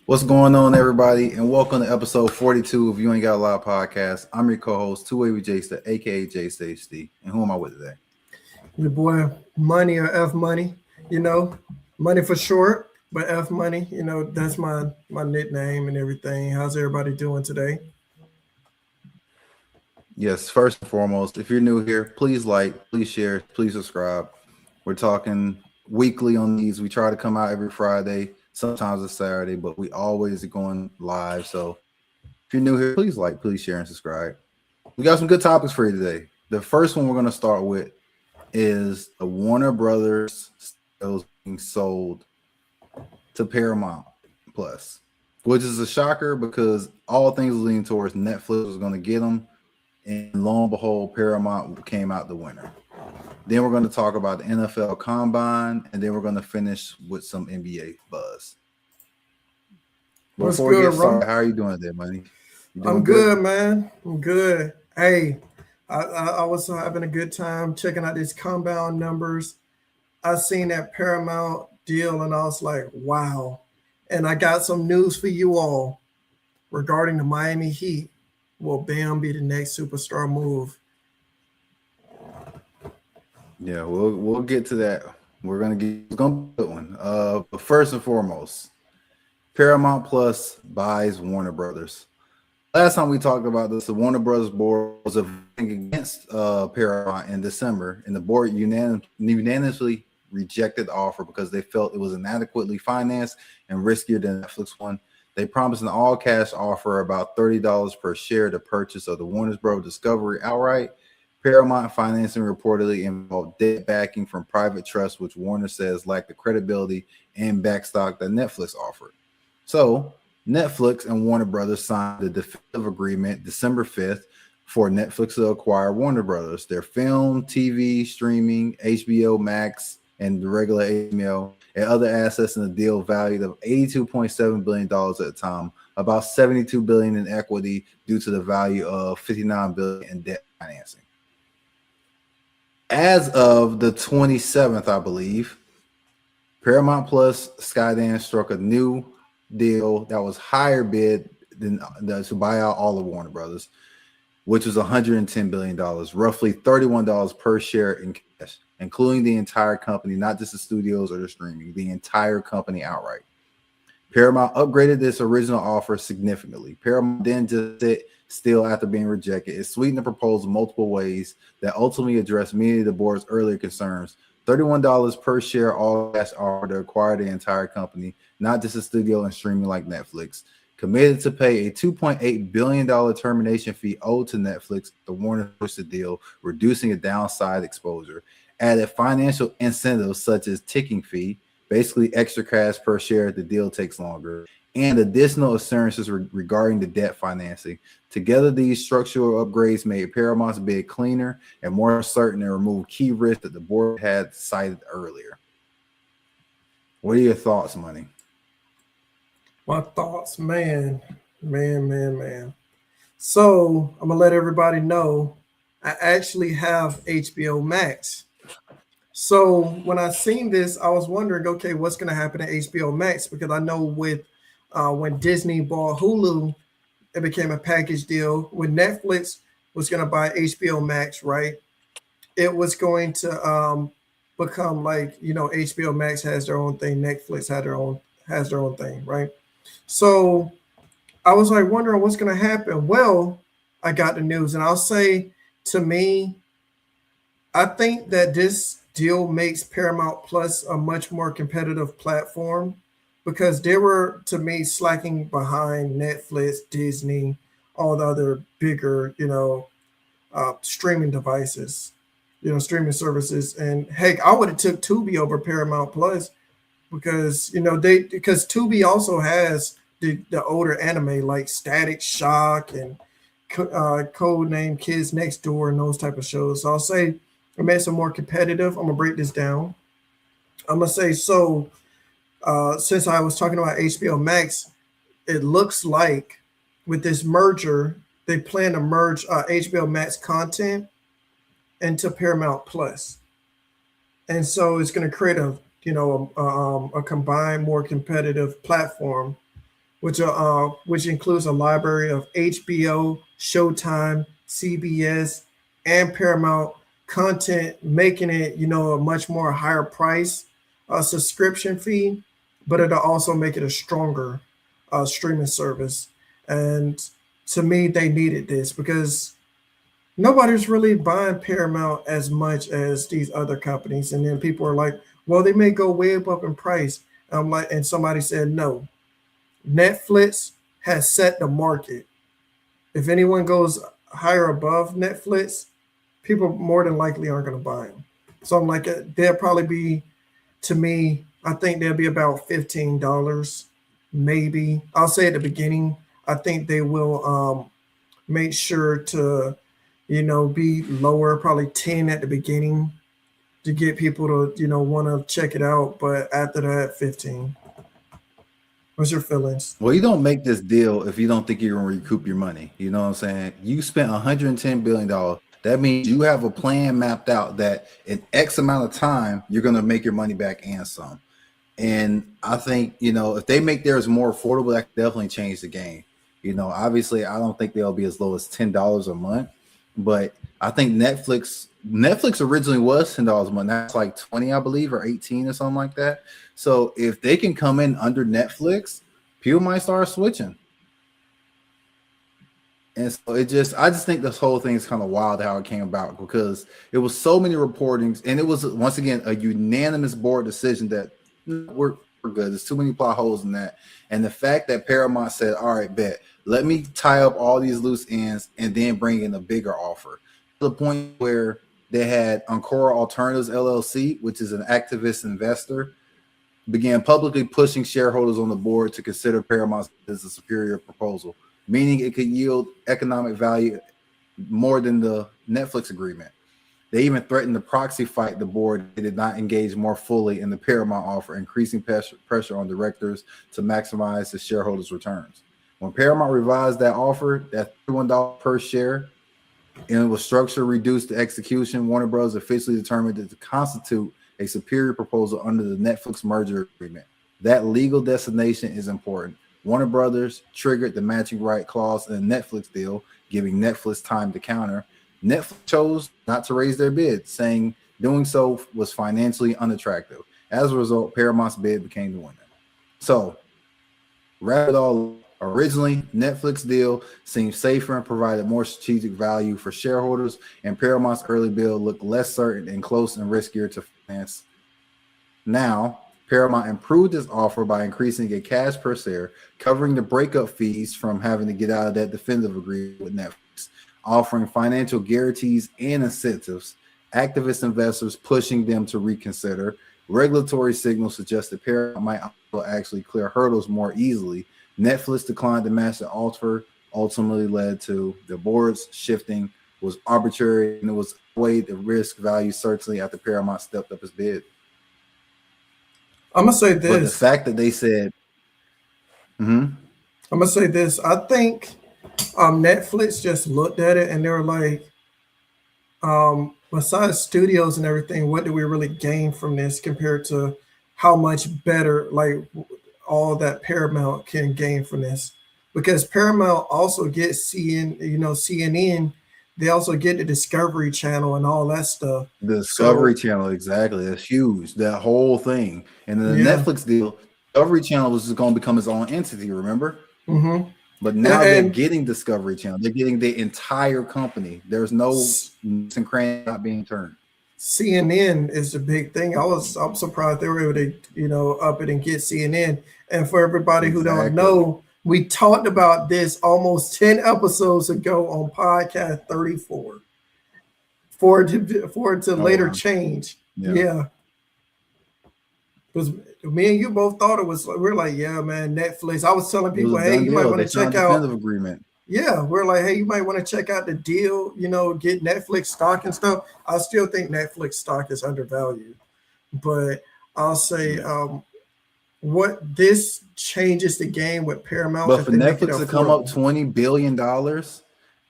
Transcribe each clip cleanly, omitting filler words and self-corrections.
What's going on, everybody, and welcome to episode 42 of You Ain't Got a Lot podcast. I'm your co-host, Two-Way with J-Sta, aka J-Sta. And who am I with today? Your boy Money or F Money, money for short, but F Money, that's my nickname and everything. How's everybody doing today? Yes, first and foremost, if you're new here, please like, please share, please subscribe. We're talking weekly on these. We try to come out every Friday, sometimes it's Saturday, but we always are going live. So if you're new here, please like, please share, and subscribe. We got some good topics for you today. The first one we're going to start with is the Warner Brothers sales being sold to Paramount Plus, which is a shocker because all things lean towards Netflix was going to get them, and lo and behold, Paramount came out the winner. Then we're going to talk about the NFL Combine, and then we're going to finish with some NBA buzz. What's Before we good, get bro? started, how are you doing today, Money? You doing I'm good, man. I'm good. Hey, I was having a good time checking out these compound numbers. I seen that Paramount deal and I was like, wow. And I got some news for you all regarding the Miami Heat. Will Bam be the next superstar move? Yeah, we'll get to that. It's gonna be a good one. But first and foremost, Paramount Plus buys Warner Brothers. Last time we talked about this, the Warner Brothers board was voting against Paramount in December, and the board unanimously rejected the offer because they felt it was inadequately financed and riskier than Netflix one. They promised an all-cash offer about $30 per share to purchase of the Warner Bros. Discovery outright. Paramount financing reportedly involved debt backing from private trusts, which Warner says lacked the credibility and backstop that Netflix offered. So Netflix and Warner Brothers signed a definitive agreement December 5th for Netflix to acquire Warner Brothers, their film, TV, streaming, HBO Max, and the regular HBO, and other assets in the deal valued of $82.7 billion at the time, about $72 billion in equity due to the value of $59 billion in debt financing. As of the 27th, I believe, Paramount Plus Skydance struck a new deal that was higher bid than to buy out all of Warner Brothers, which was $110 billion, roughly $31 per share in cash, including the entire company, not just the studios or the streaming, the entire company outright. Paramount upgraded this original offer significantly. Paramount then just sit still after being rejected. It sweetened the proposal multiple ways that ultimately addressed many of the board's earlier concerns. $31 per share all cash offer to acquire the entire company, not just a studio and streaming like Netflix. Committed to pay a $2.8 billion termination fee owed to Netflix. The Warner pushed the deal, reducing a downside exposure. Added financial incentives such as ticking fee, basically extra cash per share if the deal takes longer, and additional assurances regarding the debt financing. Together, these structural upgrades made Paramount's bid cleaner and more certain and removed key risks that the board had cited earlier. What are your thoughts, Money? My thoughts, man. So I'm gonna let everybody know I actually have HBO Max. So when I seen this, I was wondering, okay, what's gonna happen to HBO Max? Because I know with when Disney bought Hulu, it became a package deal. When Netflix was gonna buy HBO Max, right? It was going to become like HBO Max has their own thing, Netflix has their own thing, right? So I was like wondering what's going to happen. Well, I got the news, and I'll say to me, I think that this deal makes Paramount Plus a much more competitive platform because they were to me slacking behind Netflix, Disney, all the other bigger, streaming devices, streaming services. And heck, I would have took Tubi over Paramount Plus because because Tubi also has the older anime like Static Shock and Code Name Kids Next Door and those type of shows. So I'll say it makes it more competitive. I'm gonna break this down. I'm gonna say so. Since I was talking about HBO Max, it looks like with this merger, they plan to merge HBO Max content into Paramount Plus, and so it's going to create a combined, more competitive platform which includes a library of HBO, Showtime, CBS, and Paramount content, making it a much more higher price subscription fee, but it'll also make it a stronger streaming service. And to me, they needed this because nobody's really buying Paramount as much as these other companies. And then people are like, well, they may go way up in price. I'm like, and somebody said no. Netflix has set the market. If anyone goes higher above Netflix, people more than likely aren't going to buy them. So I'm like, they'll probably be, to me, I think they'll be about $15, maybe. I'll say at the beginning, I think they will make sure to, be lower, probably 10 at the beginning to get people to, want to check it out. But after that, 15. What's your feelings? Well, you don't make this deal if you don't think you're going to recoup your money. You know what I'm saying? You spent $110 billion. That means you have a plan mapped out that in X amount of time, you're going to make your money back and some. And I think, if they make theirs more affordable, that could definitely change the game. Obviously, I don't think they'll be as low as $10 a month. But I think Netflix originally was $10 a month. That's like 20, I believe, or 18 or something like that. So if they can come in under Netflix, people might start switching. And so I just think this whole thing is kind of wild how it came about, because it was so many reportings, and it was once again a unanimous board decision that we're good. There's too many plot holes in that. And the fact that Paramount said, all right, bet, let me tie up all these loose ends and then bring in a bigger offer, to the point where they had Encore Alternatives LLC, which is an activist investor, began publicly pushing shareholders on the board to consider Paramount as a superior proposal, meaning it could yield economic value more than the Netflix agreement. They even threatened to proxy fight the board. They did not engage more fully in the Paramount offer, increasing pressure on directors to maximize the shareholders' returns. When Paramount revised that offer, that $31 per share, and it was structure reduced to execution, Warner Bros. Officially determined it to constitute a superior proposal under the Netflix merger agreement. That legal designation is important. Warner Brothers triggered the matching right clause in the Netflix deal, giving Netflix time to counter. Netflix chose not to raise their bid, saying doing so was financially unattractive. As a result, Paramount's bid became the winner. So, wrap it all up. Originally, Netflix deal seemed safer and provided more strategic value for shareholders, and Paramount's early build looked less certain and close and riskier to finance. Now, Paramount improved its offer by increasing a cash per share, covering the breakup fees from having to get out of that definitive agreement with Netflix, offering financial guarantees and incentives, activist investors pushing them to reconsider. Regulatory signals suggest that Paramount might also actually clear hurdles more easily. Netflix declined to match the offer, ultimately led to the board's shifting was arbitrary, and it was weighed the risk value certainly after Paramount stepped up its bid. I'm gonna say this. But the fact that they said, I'm gonna say this. I think Netflix just looked at it and they were like, besides studios and everything, what do we really gain from this compared to how much better, like all that Paramount can gain from this? Because Paramount also gets CNN. They also get the Discovery Channel and all that stuff. The Discovery Channel, exactly. That's huge. That whole thing. And then the Netflix deal, Discovery Channel was just going to become its own entity, remember? Mm-hmm. But now they're getting Discovery Channel. They're getting the entire company. There's no nooks and crannies not being turned. CNN is the big thing. I'm surprised they were able to, up it and get CNN. And for everybody who don't know, we talked about this almost 10 episodes ago on podcast 34. For it to later change. Yeah. Because me and you both thought it was, we're like, yeah, man, Netflix. I was telling people, hey, you might want to check out. Agreement. Yeah, we're like, hey, you might want to check out the deal, get Netflix stock and stuff. I still think Netflix stock is undervalued. But I'll say what this changes the game with Paramount. But for Netflix to come up $20 billion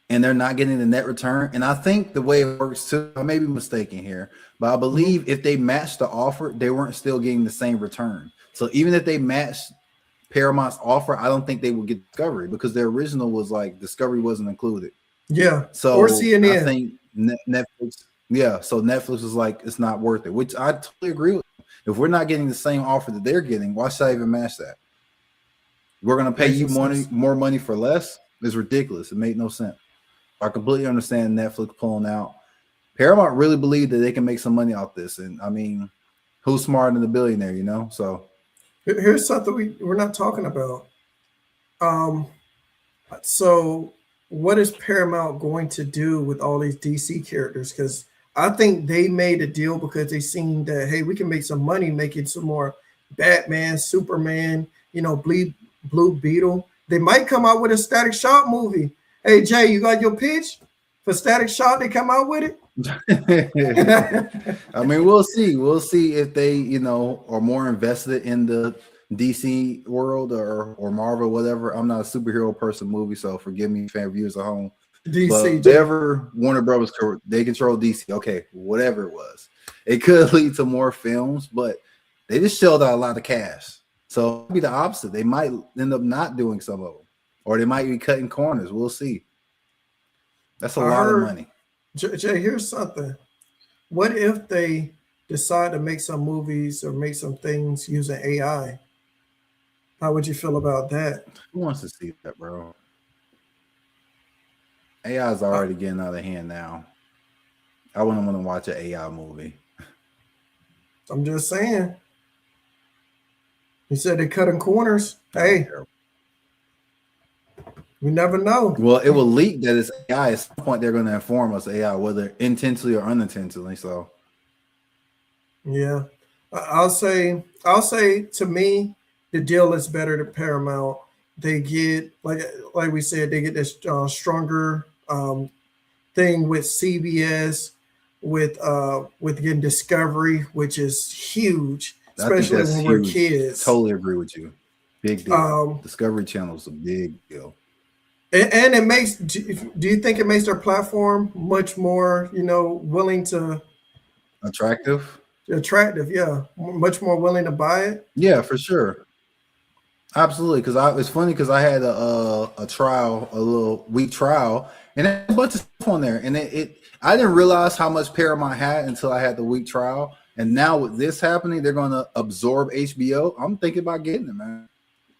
and they're not getting the net return, and I think the way it works too, I may be mistaken here, but I believe if they matched the offer, they weren't still getting the same return. So even if they matched Paramount's offer, I don't think they would get Discovery because their original was like Discovery wasn't included. Yeah, or So I CNN. think Netflix, yeah. So Netflix was like, it's not worth it, which I totally agree with. If we're not getting the same offer that they're getting, why should I even match that? We're gonna pay Makes you no sense. more money for less. It's ridiculous. It made no sense. I completely understand Netflix pulling out. Paramount really believed that they can make some money off this, and I mean, who's smarter than the billionaire, you know? So Here's something we're not talking about. Um, so what is Paramount going to do with all these DC characters? Because I think they made a deal because they seen that hey, we can make some money making some more Batman, Superman, Blue Beetle. They might come out with a Static Shock movie. Hey Jay, you got your pitch for Static Shock? They come out with it. I mean, we'll see. We'll see if they, are more invested in the DC world or Marvel, whatever. I'm not a superhero person movie, so forgive me, fan viewers at home. But DC, whatever Warner Brothers, they control DC. Okay, whatever it was, it could lead to more films, but they just shelled out a lot of cash. So it'll be the opposite. They might end up not doing some of them, or they might be cutting corners. We'll see. That's a lot of money. Jay, here's something. What if they decide to make some movies or make some things using AI? How would you feel about that? Who wants to see that, bro? AI is already getting out of hand now. I wouldn't want to watch an AI movie. I'm just saying. You said they're cutting corners. Hey, we never know. Well, it will leak that it's AI. At some point, they're going to inform us AI, whether intentionally or unintentionally. So, yeah, I'll say to me, the deal is better to Paramount. They get like we said, they get this stronger thing with CBS, with getting Discovery, which is huge, especially when we're kids. Totally agree with you. Big deal. Discovery Channel is a big deal. And it makes. Do you think it makes their platform much more, willing to attractive? Yeah, much more willing to buy it. Yeah, for sure. Absolutely, because it's funny because I had a trial, a little week trial, and there's a bunch of stuff on there, and I didn't realize how much Paramount had until I had the week trial, and now with this happening, they're going to absorb HBO. I'm thinking about getting it, man.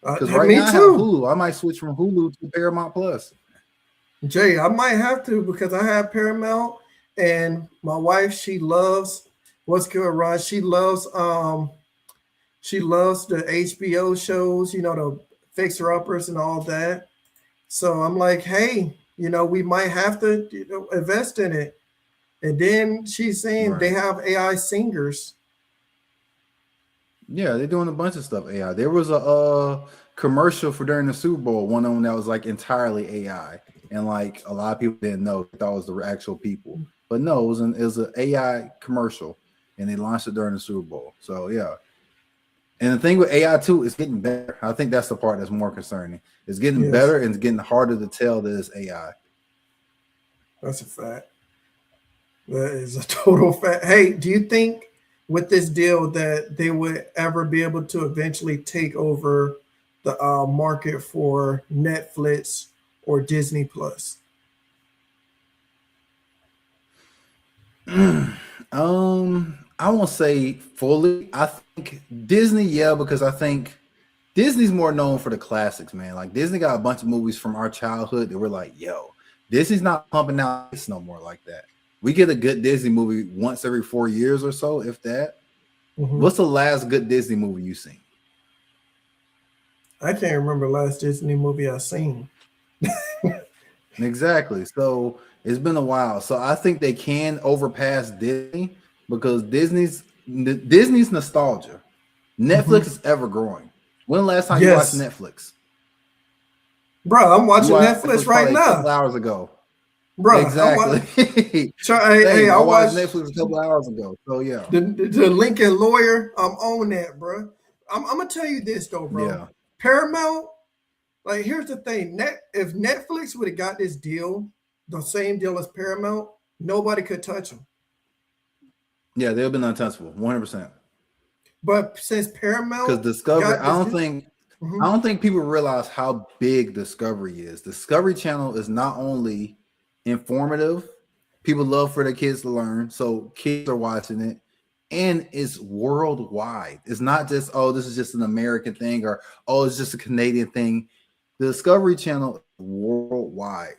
Because right now I have Hulu. I might switch from Hulu to Paramount Plus. Jay, I might have to because I have Paramount, and my wife, she loves what's good, Ron. She loves the HBO shows, the Fixer Uppers and all that. So I'm like, hey, we might have to invest in it. And then she's saying they have AI singers. Yeah, they're doing a bunch of stuff AI. There was a commercial for during the Super Bowl, one of them that was like entirely AI, and like a lot of people didn't know, thought it was the actual people, but no, it was an AI commercial, and they launched it during the Super Bowl. So yeah, and the thing with AI too, it's getting better. I think that's the part that's more concerning. It's getting better, and it's getting harder to tell that it's AI. That's a fact. That is a total fact. Hey, do you think with this deal that they would ever be able to eventually take over the market for Netflix or Disney Plus? I won't say fully. I think Disney, yeah, because I think Disney's more known for the classics, man. Like Disney got a bunch of movies from our childhood that we're like, yo, Disney's not pumping out hits no more like that. We get a good Disney movie once every 4 years or so, if that. Mm-hmm. What's the last good Disney movie you've seen? I can't remember the last Disney movie I've seen. Exactly. So it's been a while. So I think they can overpass Disney because Disney's nostalgia. Netflix is ever growing. When the last time you watched Netflix? Bro, I'm watching Netflix right now. A couple hours ago. Bro, exactly. I watched Netflix a couple hours ago. So yeah, the Lincoln Lawyer. I'm on that, bro. I'm gonna tell you this though, bro. Yeah. Paramount. Like, here's the thing: if Netflix would have got this deal, the same deal as Paramount, nobody could touch them. Yeah, they've been untouchable, 100%. But since Paramount, because Discovery, I don't think Mhm. I don't think people realize how big Discovery is. Discovery Channel is not only informative, people love for their kids to learn, so kids are watching it, and it's worldwide. It's not just, oh, this is just an American thing, or oh, it's just a Canadian thing. The Discovery Channel is worldwide.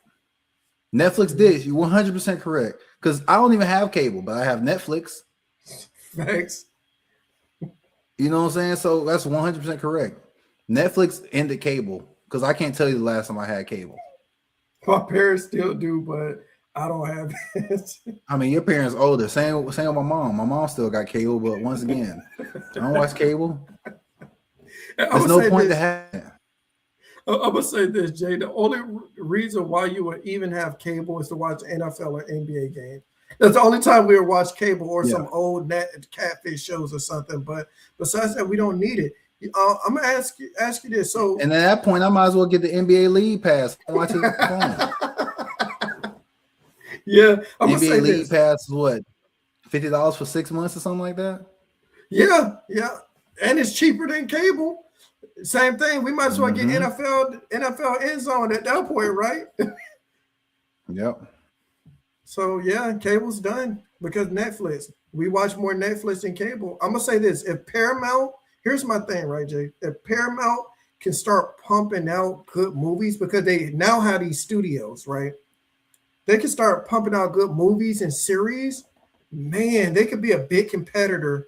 Netflix did. You're 100% correct. Because I don't even have cable, but I have Netflix. Thanks. You know what I'm saying? So that's 100% correct. Netflix ended cable because I can't tell you the last time I had cable. My parents still do, but I don't have it. I mean, your parents older. Same with my mom. My mom still got cable, but once again, I don't watch cable. I'm There's gonna no say point to this. have it. I'm gonna say this, Jay. The only reason why you would even have cable is to watch NFL or NBA games. That's the only time we would watch cable or Yeah. some old net catfish shows or something. But besides that, we don't need it. I'm gonna ask you this. So, And at that point, I might as well get the NBA League Pass and watch it on the phone. yeah, I'm gonna NBA say League this. Pass is what, $50 for 6 months or something like that? Yeah, and it's cheaper than cable. Same thing. We might as well get Mm-hmm. NFL end zone at that point, right? Yep. So yeah, cable's done because Netflix. We watch more Netflix than cable. I'm gonna say this: if Paramount, here's my thing, right, Jay? If Paramount can start pumping out good movies because they now have these studios, right? They can start pumping out good movies and series. Man, they could be a big competitor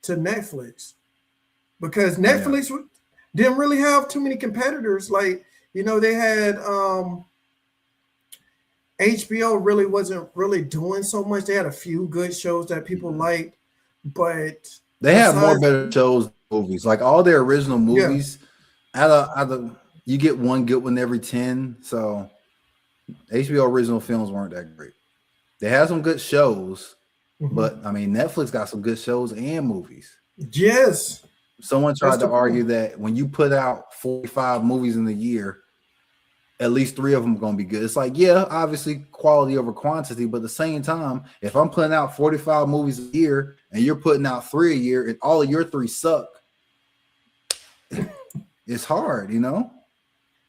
to Netflix because Yeah. Netflix didn't really have too many competitors. Like they had HBO really wasn't really doing so much. They had a few good shows that people liked, but They have more besides, better shows, movies. Like all their original yeah, movies, you get one good one every 10. So HBO original films weren't that great. They had some good shows, mhm. but I mean, Netflix got some good shows and movies. Yes, Someone that's tried the to argue point. that when you put out 45 movies in a year, at least 3 of them are going to be good. It's like, yeah, obviously quality over quantity, but at the same time, if I'm putting out 45 movies a year and you're putting out 3 a year and all of your 3 suck, it's hard, you know?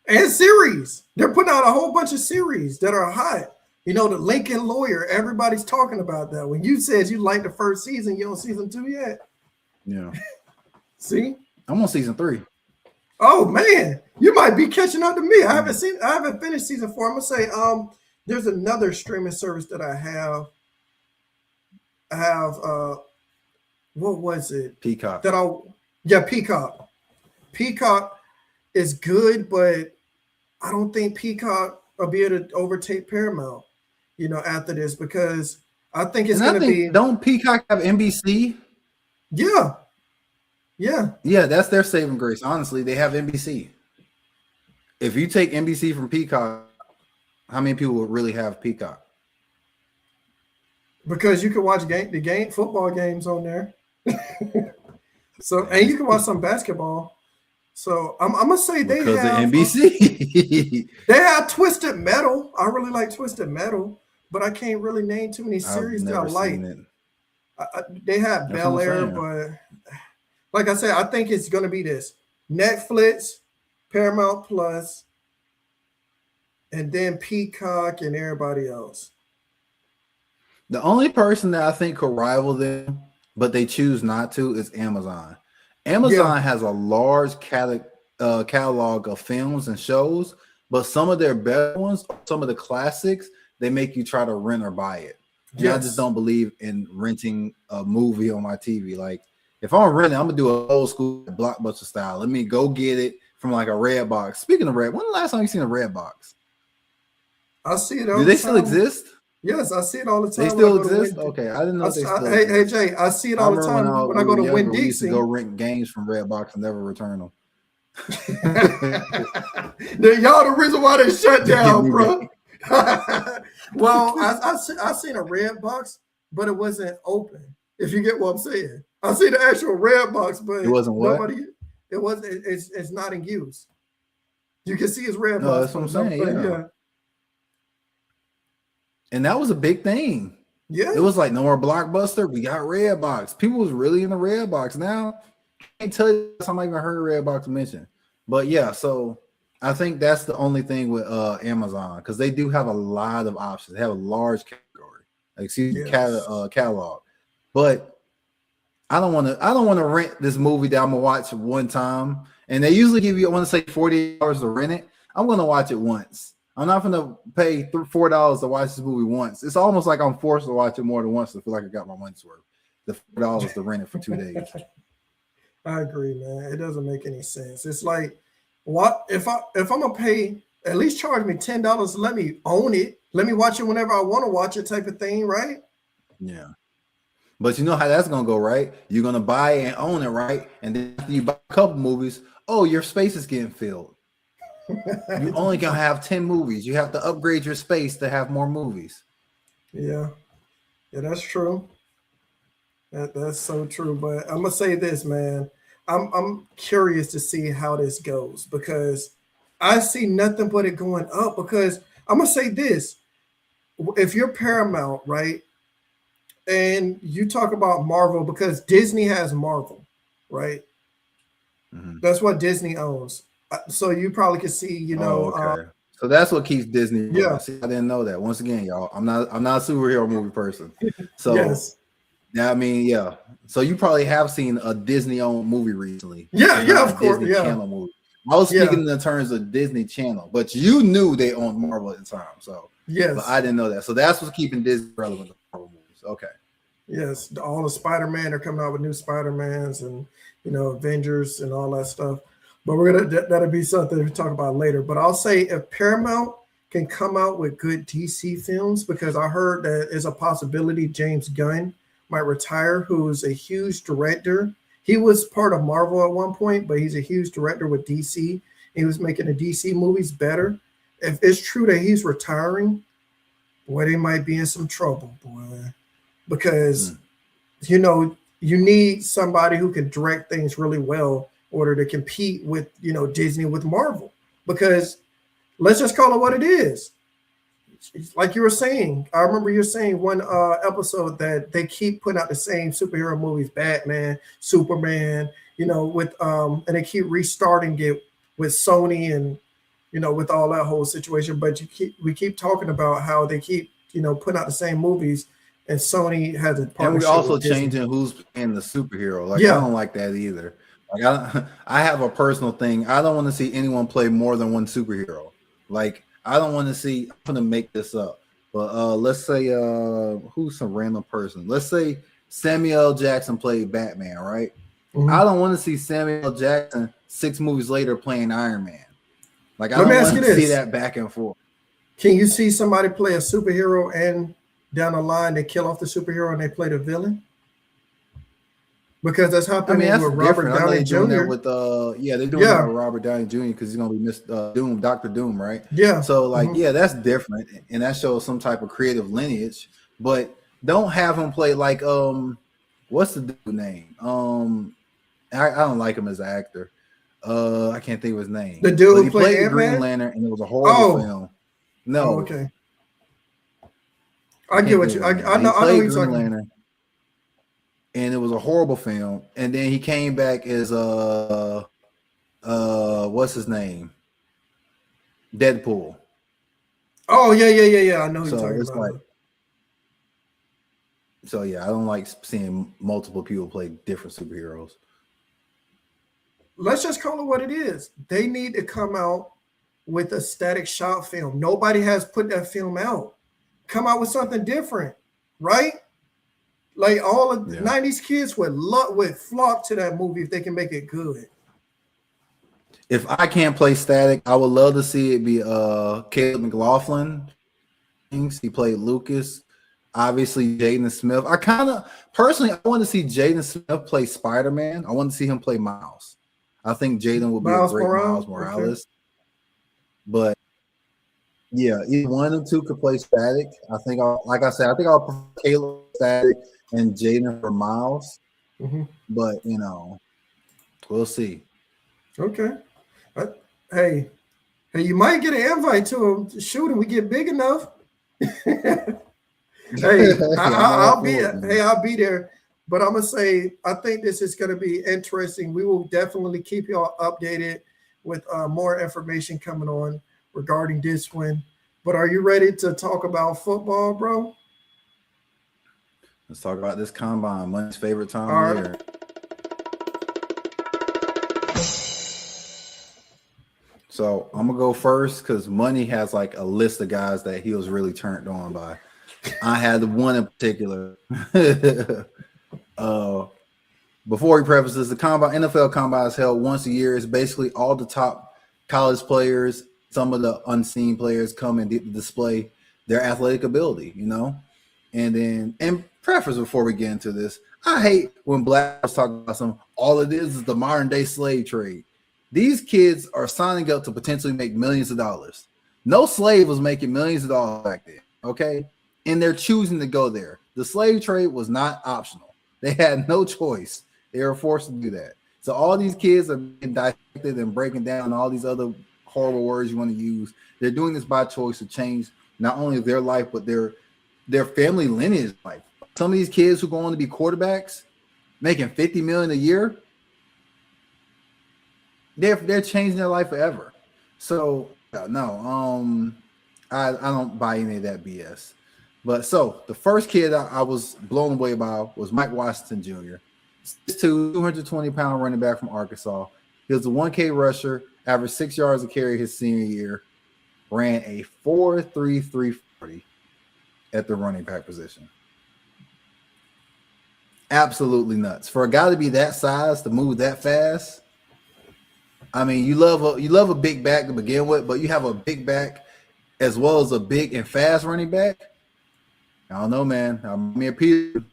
And series. They're putting out a whole bunch of series that are hot. The Lincoln Lawyer. Everybody's talking about that. When you said you liked the first season, you don't season 2 yet. Yeah. See? I'm on season 3. Oh man, you might be catching up to me. I Yeah. haven't finished season 4. I'm gonna say there's another streaming service that I have. What was it? Peacock. Peacock. Peacock is good, but I don't think Peacock will be able to overtake Paramount, after this because I think it's And I gonna think, be don't Peacock have NBC? yeah, yeah. Yeah, that's their saving grace. Honestly, they have NBC. If you take NBC from Peacock, how many people would really have Peacock? Because you can watch football games on there. So and you can watch some basketball. So I'm gonna say they Because of have NBC. they have Twisted Metal. I really like Twisted Metal, but I can't really name too many I've series that I never like. seen it. They have That's what Bel I'm Air, saying. but like I said, I think it's gonna be this Netflix, Paramount Plus, and then Peacock and everybody else. The only person that I think could rival them, but they choose not to, is Amazon. Yeah, Amazon has a large catalog of films and shows, but some of their better ones, some of the classics, they make you try to rent or buy it. And I just yes. don't believe in renting a movie on my TV. Like, if I'm renting, I'm gonna do an old school blockbuster style. Let me go get it from like a red box. Speaking of red, when the last time you seen a red box? I see it Do all the they still time. exist? Yes, I see it all the They time when I still go to exist? Win. Okay, I didn't know if they still Hey exist. Jay, I see it I all the remember time when I we go were to Win younger, we used to go Dixie. rent games from Redbox and never return them. Y'all the reason why they shut To get down, new bro. games. Well, I seen a red box, but it wasn't open. If you get what I'm saying, I see the actual red box, It but wasn't what? nobody. It wasn't. It's not in use. You can see his red No, box, that's what I'm but no, saying. Yeah. yeah, And that was a big thing. It yeah. was like no more Blockbuster. We got Redbox. People was really in the Redbox. Now, I can't tell you somebody even heard Redbox mentioned. But yeah, so I think that's the only thing with Amazon because they do have a lot of options. They have a large category, Yes. catalog. But I don't want to. I don't want to rent this movie that I'm gonna watch one time. And they usually give you, I want to say, $40 to rent it. I'm gonna watch it once. I'm not gonna pay $4 to watch this movie once. It's almost like I'm forced to watch it more than once to feel like I got my money's worth. The $4 to rent it for 2 days. I agree, man. It doesn't make any sense. It's like, what if I'm gonna pay, at least charge me $10, let me own it. Let me watch it whenever I want to watch it, type of thing, right? Yeah. But you know how that's gonna go, right? You're gonna buy it and own it, right? And then after you buy a couple movies, oh, your space is getting filled. You only can have 10 movies. You have to upgrade your space to have more movies. Yeah, yeah, that's true. That's so true. But I'm gonna say this, man. I'm curious to see how this goes because I see nothing but it going up. Because I'm gonna say this: if you're Paramount, right, and you talk about Marvel, because Disney has Marvel, right? Mm-hmm. That's what Disney owns. So you probably could see, Oh, okay. So that's what keeps Disney yeah, going. See, I didn't know that. Once again, y'all, I'm not a superhero movie person. So yes, yeah, I mean, yeah. So you probably have seen a Disney-owned movie recently, yeah, but yeah, not of a course, Disney yeah, Channel movie. I was yeah, speaking in terms of Disney Channel, but you knew they owned Marvel at the time. So, but yes, I didn't know that. So that's what's keeping Disney relevant to Marvel movies. Okay. yes. All the Spider-Man are coming out with new Spider-Mans and Avengers and all that stuff. But we're gonna that'll be something we talk about later. But I'll say if Paramount can come out with good DC films, because I heard that is a possibility James Gunn might retire, who is a huge director. He was part of Marvel at one point, but he's a huge director with DC. He was making the DC movies better. If it's true that he's retiring, boy, they might be in some trouble, boy. Because Mm. you need somebody who can direct things really well in order to compete with Disney, with Marvel. Because let's just call it what it is. Like you were saying, I remember you saying one episode that they keep putting out the same superhero movies, Batman, Superman, with and they keep restarting it with Sony and with all that whole situation. But we keep talking about how they keep putting out the same movies, and Sony has a And we're partnership also with Disney. changing who's playing the superhero. Like I Yeah. don't like that either. Like I have a personal thing. I don't want to see anyone play more than one superhero. Like I don't want to see. I'm gonna make this up, but let's say who's some random person. Let's say Samuel L. Jackson played Batman, right? I Mhm. don't want to see Samuel L. Jackson 6 movies later playing Iron Man. Like I Let me don't ask you want to see this: that back and forth. can you see somebody play a superhero and down the line they kill off the superhero and they play the villain? Because that's I mean, happening that's with Robert different. I know Downey they're doing that Jr. with yeah, they're doing that Yeah, with Robert Downey Jr. because he's gonna be Miss Doom, Doctor Doom, right? yeah. So like, Mhm. yeah, that's different, and that shows some type of creative lineage. But don't have him play like what's the dude name? I don't like him as an actor. I can't think of his name, The dude but who he played played the Ant Green Man. Lantern, and it was a horrible Oh, film. oh, No, okay. I I get can't what think you. of his name, I but he know. I know what played you're Green talking about. Lantern, and it was a horrible film. And then he came back as what's his name? Deadpool. Oh, yeah, yeah, yeah, yeah. I know who you're So talking it's about like, now. so yeah, I don't like seeing multiple people play different superheroes. Let's just call it what it is. They need to come out with a static shot film. Nobody has put that film out. Come out with something different, right? Like all of the Yeah. 90s kids would flock to that movie if they can make it good. If I can't play static, I would love to see it be Caleb McLaughlin. He played Lucas. Obviously, Jaden Smith. I kind of personally I want to see Jaden Smith play Spider-Man. I want to see him play Miles. I think Jaden would be a Miles great Miles Morales, okay. Morales. But yeah, either one of them two could play static. Like I said, I think I'll prefer Caleb static and Jaden for Miles. Hmm. But we'll see. Okay. Uh, hey, hey, you might get an invite to a shooting. We get big enough. Hey, Hey, I'm all I'll be for it, man. hey, I'll be there. But I'm gonna say I think this is gonna be interesting. We will definitely keep y'all updated with more information coming on regarding this one. But are you ready to talk about football, bro? Let's talk about this combine. Money's favorite time All of right. year. So I'm gonna go first because Money has like a list of guys that he was really turned on by. I had one in particular. uh, Before he prefaces, the combine NFL combine is held once a year. It's basically all the top college players, some of the unseen players come and display their athletic ability, And then, and preface before we get into this, I hate when Black was talking about some. All it is the modern day slave trade. These kids are signing up to potentially make millions of dollars. No slave was making millions of dollars back then, okay? And they're choosing to go there. The slave trade was not optional. They had no choice. They were forced to do that. So all these kids are being dissected and breaking down all these other horrible words you want to use. They're doing this by choice to change not only their life, but their family lineage life. Some of these kids who go on to be quarterbacks, making $50 million a year, they're changing their life forever. So no, I don't buy any of that BS. But so the first kid I was blown away by was Mike Washington Jr. 6'2", 220-pound running back from Arkansas. He was a 1K rusher, averaged 6 yards a carry his senior year, ran a 4.33 40 at the running back position. Absolutely nuts. For a guy to be that size, to move that fast, I mean, you love a big back to begin with, but you have a big back as well as a big and fast running back. I don't know, man. I'm here, Peter.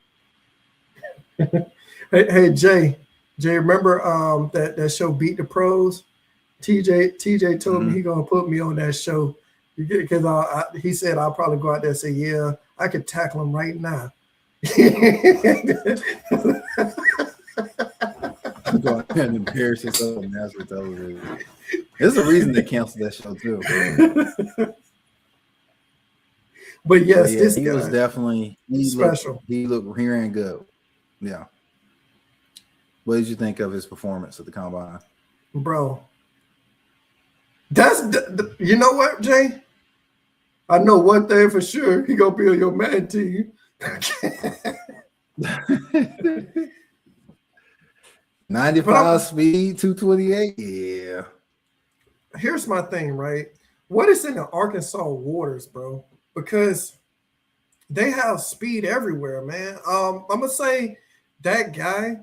Hey, Jay, remember that show Beat the Pros? TJ told me he gonna put me on that show because he said I'll probably go out there and say, yeah, I could tackle him right now. Go out and embarrass yourself on national television. There's a reason they canceled that show too. But yes, yeah, this he guy was definitely special. He ran good. Yeah. What did you think of his performance at the combine, bro? That's you know what, Jay? I know one thing for sure. He gonna be on your man team. 95 speed, 228. Yeah. Here's my thing, right? What is in the Arkansas waters, bro? Because they have speed everywhere, man. I'm gonna say that guy.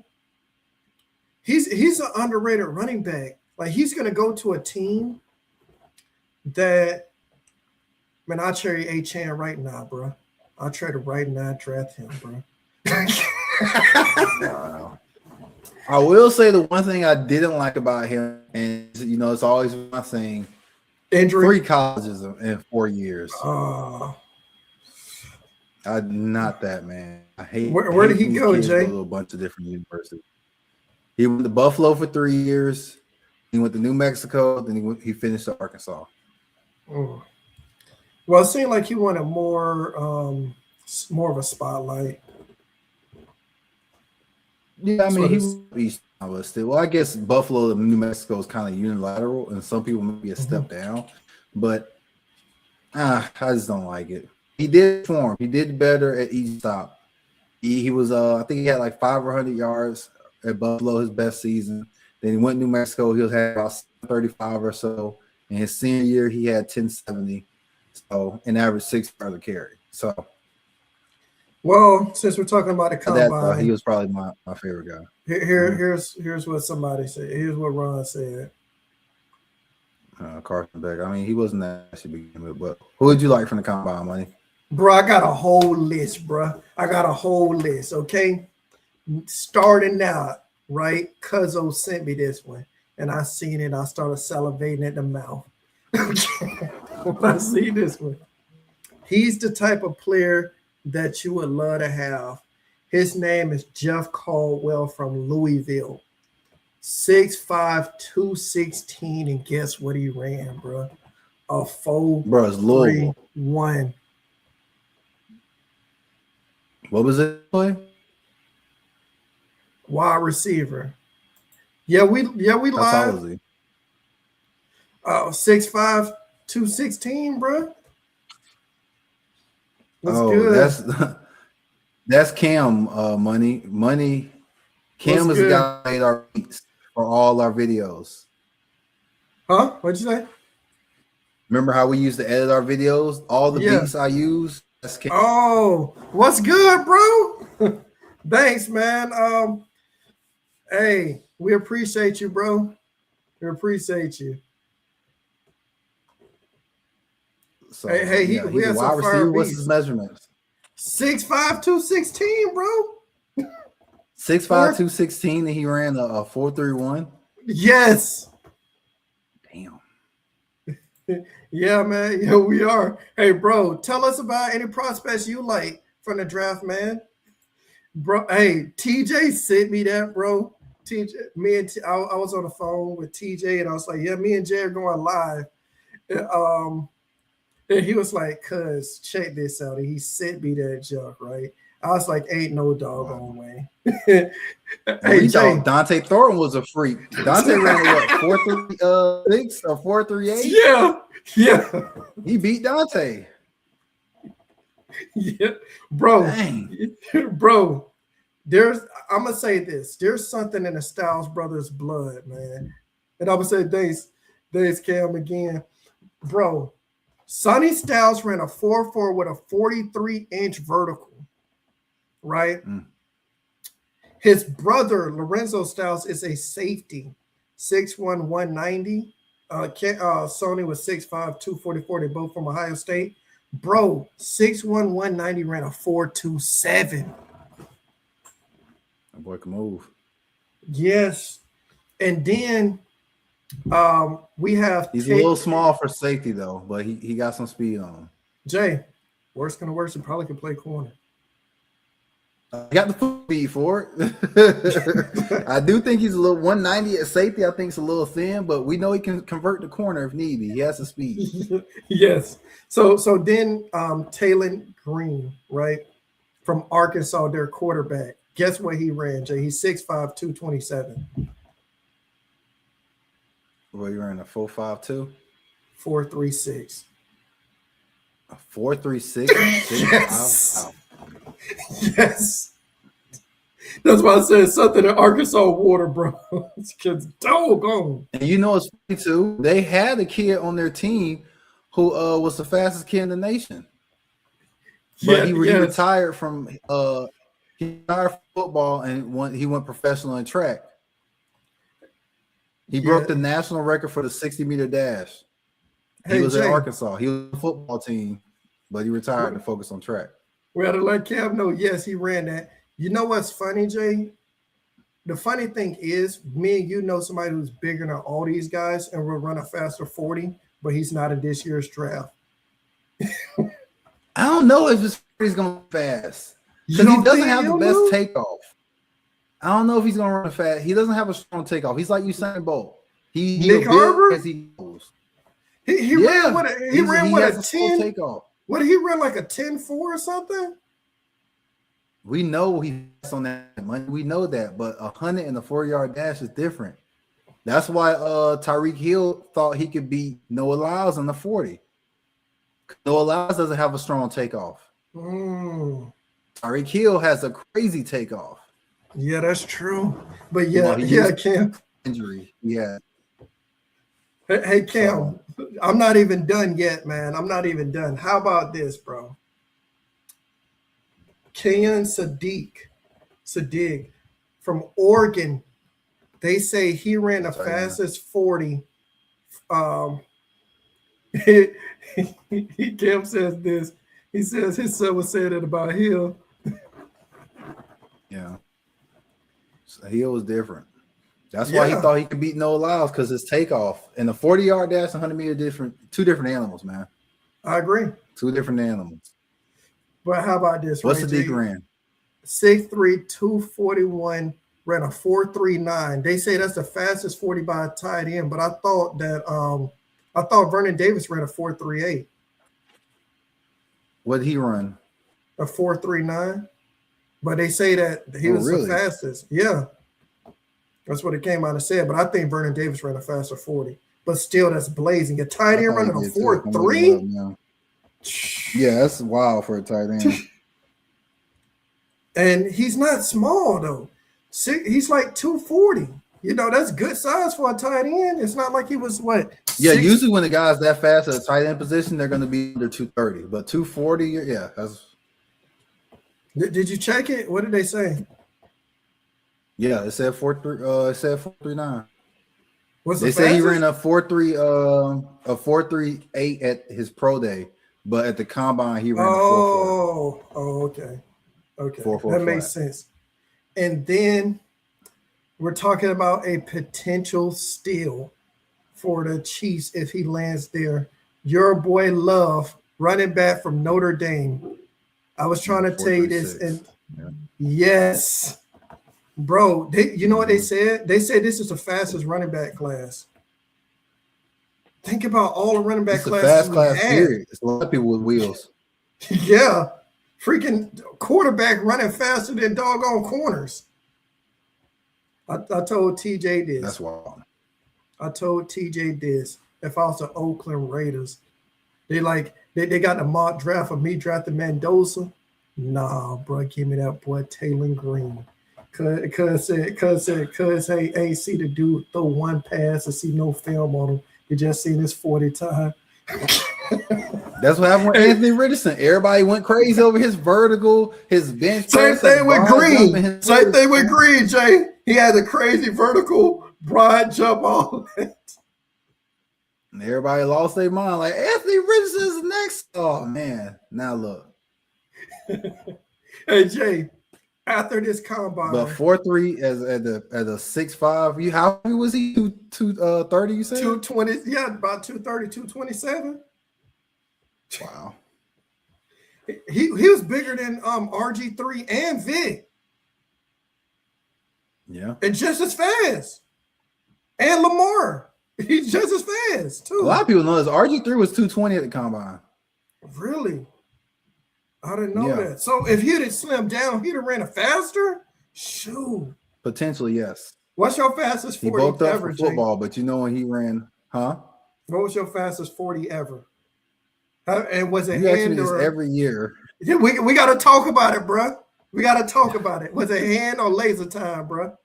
He's an underrated running back. Like he's gonna go to a team that, man, I cherry A-Chan right now, bro. I'll trade it right now, draft him, bro. Wow. I will say the one thing I didn't like about him, and it's always my thing. Injury. 3 colleges in 4 years. Not that, man. I hate. Where did he go, Jay? Go to a bunch of different universities. He went to Buffalo for 3 years. He went to New Mexico. Then he finished at Arkansas. Mm. Well, it seemed like he wanted more of a spotlight. Yeah, I mean, he was listed. Well, I guess Buffalo and New Mexico is kind of unilateral, and some people maybe a step down. But I just don't like it. He did perform. He did better at each stop. He was, I think he had like 500 yards at Buffalo, his best season. Then he went to New Mexico. He had about 35 or so. In his senior year, he had 1070. So an average 6 yards a carry. So, well, since we're talking about the combine, he was probably my favorite guy. Here's what somebody said. Here's what Ron said. Carson Beck. I mean, he wasn't that to begin with, but who would you like from the combine, Money? Bro, I got a whole list, bro. I got a whole list, okay? Starting out, right? Cuzzo sent me this one, and I seen it. I started salivating at the mouth. When I see this one. He's the type of player that you would love to have. His name is Jeff Caldwell from Louisville. 6'5", 216, and guess what he ran, bro? A 4.31. What was it play? Wide receiver. Yeah, we How tall is he? Oh, 6'5", 216, bro. What's Oh, good? that's Cam money. What's Cam is the good? guy who made our beats for all our videos. Huh? What'd you say? Remember how we used to edit our videos? All the Yeah. beats I use, that's Cam. Oh, what's good, bro? Thanks, man. Hey, we appreciate you, bro. We appreciate you. Hey, So hey, yeah, we he's a had some wide fire receiver. What's his beats. measurements? 6'5", 216, bro. 6'5", Four. 216, and he ran a 4.31. Yes. Damn. Yeah, man. Yeah, we are. Hey, bro, tell us about any prospects you like from the draft, man. Bro, hey, TJ sent me that, bro. TJ, I was on the phone with TJ, and I was like, "Yeah, me and Jay are going live." And, and he was like, "Cuz, check this out." And he sent me that junk, right? I was like, "Ain't no Wow. doggone way." And Hey, we Jay. thought Dante Thornton was a freak. Dante ran a what, 4.36 or 4.38? Yeah, yeah, He beat Dante. yeah, bro, Dang. bro. I'm gonna say this. There's something in the Styles brothers' blood, man. And I'm gonna say, thanks, Cam again, bro. Sonny Styles ran a 4.4 with a 43-inch vertical, right? Mm. His brother Lorenzo Styles is a safety, 6'1", 190. Sony was 6'5", 244. They both from Ohio State. Bro, 6'1", 190 ran a 4.27. That boy can move. Yes. And then we have He's a little small for safety though, but he got some speed on him. Jay. Worst gonna worst, he probably can play corner. I got the foot speed for it. I do think he's a little 190 at safety. I think it's a little thin, but we know he can convert the corner if need be. He has the speed. Yes. So then Taylor Green, right? From Arkansas, their quarterback. Guess what he ran, Jay? He's 6'5", 227. Well, you ran a 4.52? 4.36. A 4.36? Yes. Wow. Yes. That's why I said something in Arkansas water, bro. This kid's doggone. And you know it's funny too. They had a kid on their team who was the fastest kid in the nation. But he retired from football and he went professional in track. He broke the national record for the 60-meter dash. He was Jay, at Arkansas. He was on the football team, but he retired to focus on track. We had to let Cam know, yes, he ran that. You know what's funny, Jay? The funny thing is, me and you know somebody who's bigger than all these guys and will run a faster 40, but he's not in this year's draft. I don't know if he's going fast. Because he doesn't have the best takeoff. I don't know if he's going to run fast. He doesn't have a strong takeoff. He's like Usain Bolt. Nick Harbor? As he goes. He ran with a 10 takeoff. What did he run, like a 10.4 or something? We know he's on that money. We know that, but 100 and a 4-yard dash is different. That's why Tyreek Hill thought he could beat Noah Lyles in the 40. Noah Lyles doesn't have a strong takeoff. Tyreek Hill has a crazy takeoff. Yeah, that's true. But yeah, Cam. Injury. Yeah. Hey, Cam, I'm not even done yet, man. I'm not even done. How about this, bro? Kayan Sadiq from Oregon. They say he ran the fastest 40. Cam says this. He says his son was saying it about Hill. Yeah. So Hill was different. That's why he thought he could beat Noah Lyles, because his takeoff and the 40-yard dash and 100-meter two different animals, man. I agree. Two different animals. But how about this? What's the Sadiq ran? 6'3", 241, ran a 4.39. They say that's the fastest 40 by a tight end, but I thought Vernon Davis ran a 4.38. What did he run? A 4.39. But they say that he was the fastest. Yeah. That's what it came out and said. But I think Vernon Davis ran a faster 40. but still that's blazing. A tight I end thought he running a did too. I'm looking it up 4.3. now. Yeah, that's wild for a tight end. And he's not small though. He's like 240. You know, that's good size for a tight end. It's not like he was what? Yeah, six. usually when the guy's that fast at a tight end position, they're going to be under 230. But 240, yeah, that's Did you check it? What did they say? yeah. It said 4.3. It said 4.39. What's They the say he fastest? ran a 4.38 at his pro day, but at the combine he ran a 4.40. Oh, okay. Okay. 4.4 That makes flat. sense. And then we're talking about a potential steal for the Chiefs if he lands there. Your boy Love, running back from Notre Dame. I was trying to tell you this, 4.36. and Yeah. yes, bro. You know what they Mhm. said? They said this is the fastest running back class. Think about all the running back It's a classes fast we class had. period. It's a lot of people with wheels. Yeah, freaking quarterback running faster than doggone corners. I told TJ this. That's wild. I told TJ this. If I was the Oakland Raiders, they got the mock draft of me drafting Mendoza. Nah, bro, give me that boy Taylor Green. Cause hey, ain't see the dude throw one pass and see no film on him. You just seen his 40 time. That's what happened with Anthony Richardson. Everybody went crazy over his vertical, his bench Same press, his thing with broad jump, and Green. his Same thing with Green, Jay. He had a crazy vertical, broad jump all that. And everybody lost their mind. Like Anthony Richardson is next. Oh man. Now look. Hey Jay, after this combine, But 4.3 as at a 6'5". You how heavy was he? 230, you said? 220, yeah, about 230, 227. Wow. He was bigger than RG3 and Vic, Yeah. and just as fast. And Lamar, he's just as fast too. A lot of people know this. RG3 was 220 at the combine. Really? I didn't know Yeah. that. So if he'd have slimmed down, he'd have ran it faster. Shoot. Potentially, yes. What's your fastest He 40 bulked up ever, for football, but you know when he ran, huh? What was your fastest 40 ever? And was it You ask me hand this or every year. Yeah, we got to talk about it, bro. We got to talk about it. Was it hand or laser time, bro?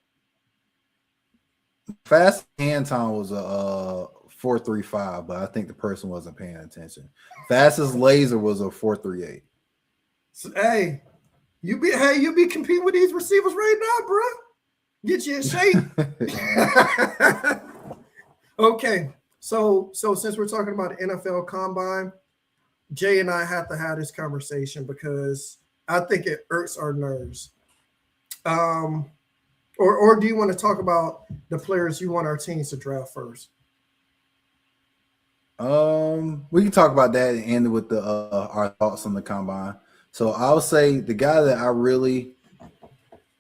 Fast hand time was a 4.35, but I think the person wasn't paying attention. Fastest laser was a 4.38. So, hey, you be competing with these receivers right now, bro. Get you in shape. Okay, so since we're talking about the NFL Combine, Jay and I have to have this conversation because I think it irks our nerves. Or do you want to talk about the players you want our teams to draft first? We can talk about that and end with the our thoughts on the combine. So I'll say the guy that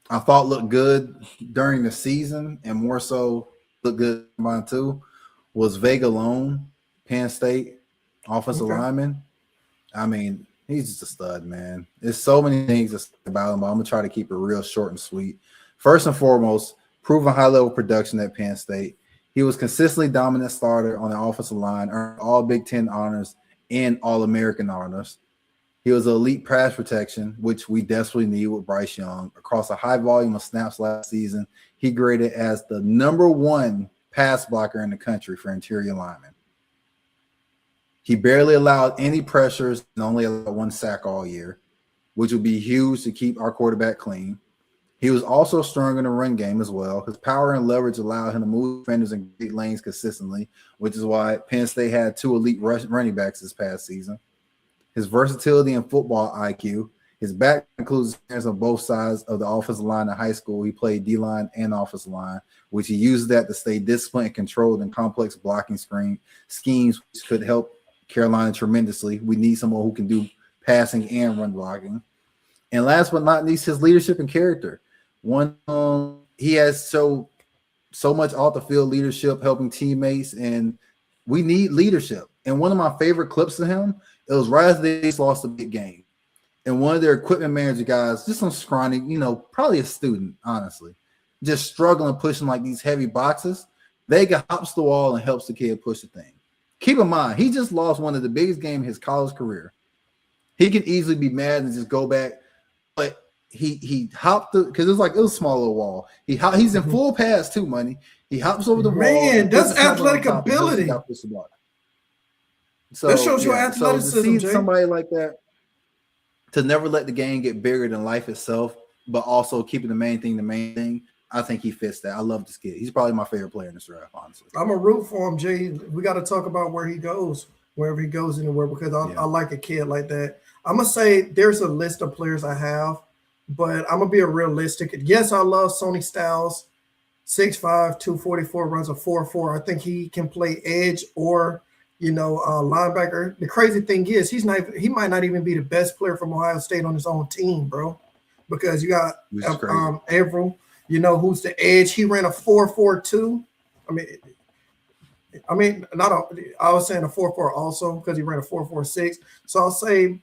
I thought looked good during the season and more so looked good combine too was Vega Lone, Penn State offensive lineman. I mean, he's just a stud, man. There's so many things about him, but I'm gonna try to keep it real short and sweet. First and foremost, proven high-level production at Penn State. He was consistently dominant starter on the offensive line, earned all Big Ten honors and All-American honors. He was elite pass protection, which we desperately need with Bryce Young. Across a high volume of snaps last season, he graded as the #1 pass blocker in the country for interior linemen. He barely allowed any pressures and only allowed 1 sack all year, which would be huge to keep our quarterback clean. He was also strong in the run game as well. His power and leverage allowed him to move defenders in great lanes consistently, which is why Penn State had 2 elite running backs this past season. His versatility and football IQ. His back includes experience on both sides of the offensive line in high school. He played D-line and offensive line, which he used that to stay disciplined and controlled in complex blocking schemes, which could help Carolina tremendously. We need someone who can do passing and run blocking. And last but not least, his leadership and character. He has so much off the field leadership, helping teammates, and we need leadership. And one of my favorite clips of him, it was right after they lost a big game. And one of their equipment manager guys, just some scrawny, probably a student, honestly, just struggling pushing like these heavy boxes. Vega hops the wall and helps the kid push the thing. Keep in mind, he just lost one of the biggest games in his college career. He can easily be mad and just go back, but he hopped because it was a small little wall. He's in full pass too, money. He hops over the wall. Man, that's athletic ability. So that shows your athleticism, to see Jay. somebody like that, to never let the game get bigger than life itself, but also keeping the main thing. I think he fits that. I love this kid. He's probably my favorite player in this draft, honestly. I'm a root for him, Jay. We got to talk about where he goes, wherever he goes anywhere, because I like a kid like that. I'm going to say there's a list of players I have, but I'm going to be a realistic. Yes, I love Sonny Styles, 6'5", 244, runs a 4.4. I think he can play edge or, linebacker. The crazy thing is he might not even be the best player from Ohio State on his own team, bro, because you got Averill, who's the edge. He ran a 4.42. I was saying a 4.4 also because he ran a 4.46. So I'll say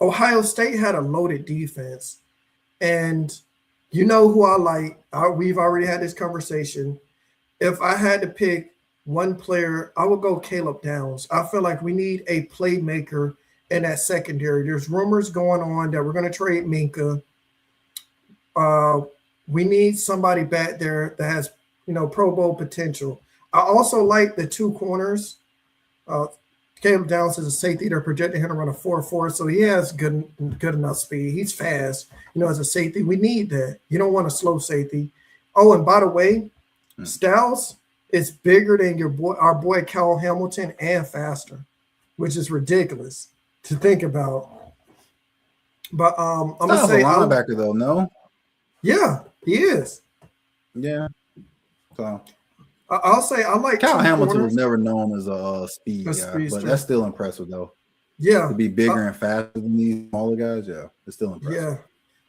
Ohio State had a loaded defense. And you know who I like? We've already had this conversation. If I had to pick one player, I would go Caleb Downs. I feel like we need a playmaker in that secondary. There's rumors going on that we're going to trade Minka. We need somebody back there that has, Pro Bowl potential. I also like the two corners. Caleb Downs is a safety. They're projecting him to run a 4.4, so he has good enough speed. He's fast, as a safety. We need that. You don't want a slow safety. Oh, and by the way, Styles is bigger than our boy Kyle Hamilton and faster, which is ridiculous to think about. But I'm gonna say a linebacker though, no? Yeah, he is. Yeah. So I'll say I like Kyle Hamilton was never known as a speed guy, speedster. But that's still impressive though. Yeah, to be bigger and faster than these smaller guys, it's still impressive.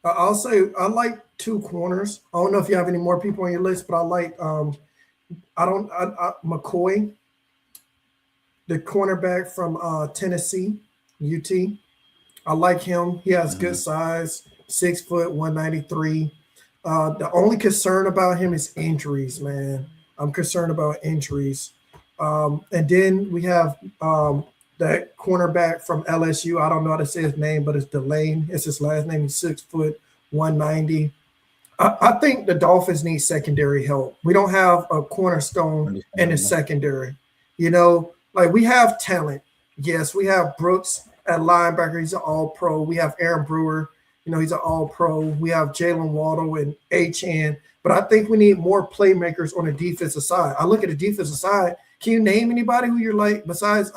Yeah, I'll say I like two corners. I don't know if you have any more people on your list, but I like McCoy, the cornerback from Tennessee, UT. I like him. He has good size, 6 foot, 193. The only concern about him is injuries, man. I'm concerned about injuries. And then we have that cornerback from LSU. I don't know how to say his name, but it's Delane. It's his last name. He's 6 foot, 190. I think the Dolphins need secondary help. We don't have a cornerstone in the secondary. We have talent. Yes, we have Brooks at linebacker. He's an all-pro. We have Aaron Brewer. He's an all-pro. We have Jalen Waddle and Achane. But I think we need more playmakers on the defensive side. I look at the defensive side. Can you name anybody who you're like, besides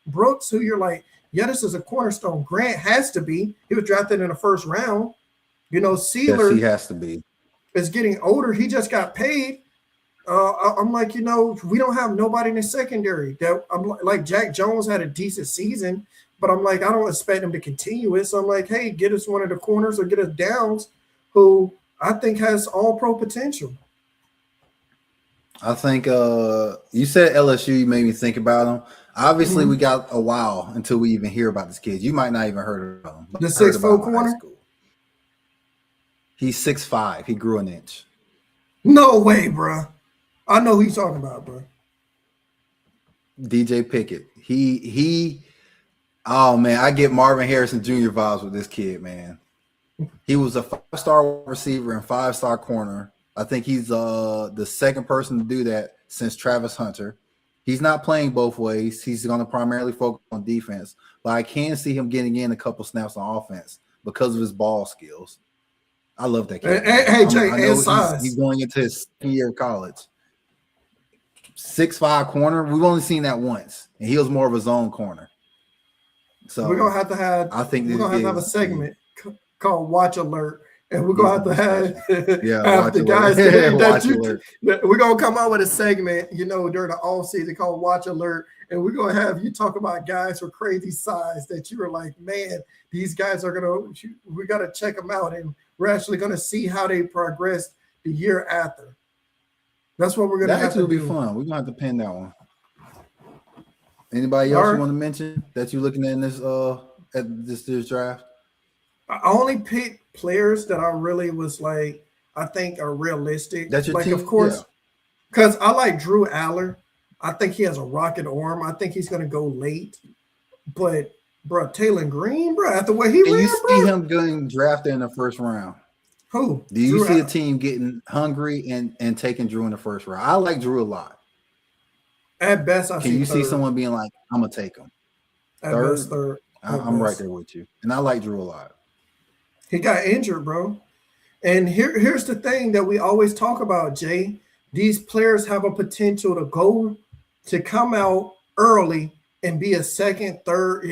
Brooks, who you're like, yeah, this is a cornerstone? Grant has to be. He was drafted in the first round. Sealer yes, he has to be. Is getting older. He just got paid. I'm like, we don't have nobody in the secondary. That I'm like Jack Jones had a decent season, but I'm like, I don't expect him to continue it. So I'm like, hey, get us one of the corners or get us Downs, who I think has all pro potential. I think you said LSU, you made me think about them. Obviously, we got a while until we even hear about this kid. You might not even heard of him. The 6'4" corner? He's 6'5". He grew an inch. No way, bro. I know who you're talking about, bro. DJ Pickett. Oh man, I get Marvin Harrison Jr. vibes with this kid, man. He was a 5-star receiver and 5-star corner. I think he's the second person to do that since Travis Hunter. He's not playing both ways. He's going to primarily focus on defense, but I can see him getting in a couple snaps on offense because of his ball skills. I love that kid. Hey, Jay, and size. He's going into his second year of college. 6'5" corner. We've only seen that once, and he was more of a zone corner. So we're gonna have to have. I think we're gonna have a segment called Watch Alert, and we're gonna have to have the guys we're gonna come out with a segment, during the off season called Watch Alert, and we're gonna have you talk about guys with crazy size that you were like, man, these guys we gotta check them out, and we're actually gonna see how they progress the year after. That's what we're gonna have to do. That actually will be fun. We're gonna have to pin that one. Anybody else you want to mention that you're looking at in this this draft? I only picked players that I really was like, I think are realistic. That's your like, team? Of course, Because I like Drew Aller. I think he has a rocket arm. I think he's gonna go late. But bro, Taylor Green, bro, after what he And you ran, see bro. him getting drafted in the first round. Who? Do you Drew see a Aller. team getting hungry and taking Drew in the first round? I like Drew a lot. At best, I Can see you see third. someone being like, I'm gonna take him? At best, Third, third. At I'm right best. there with you. And I like Drew a lot. He got injured, bro. And here's the thing that we always talk about, Jay. These players have a potential to come out early and be a second, third,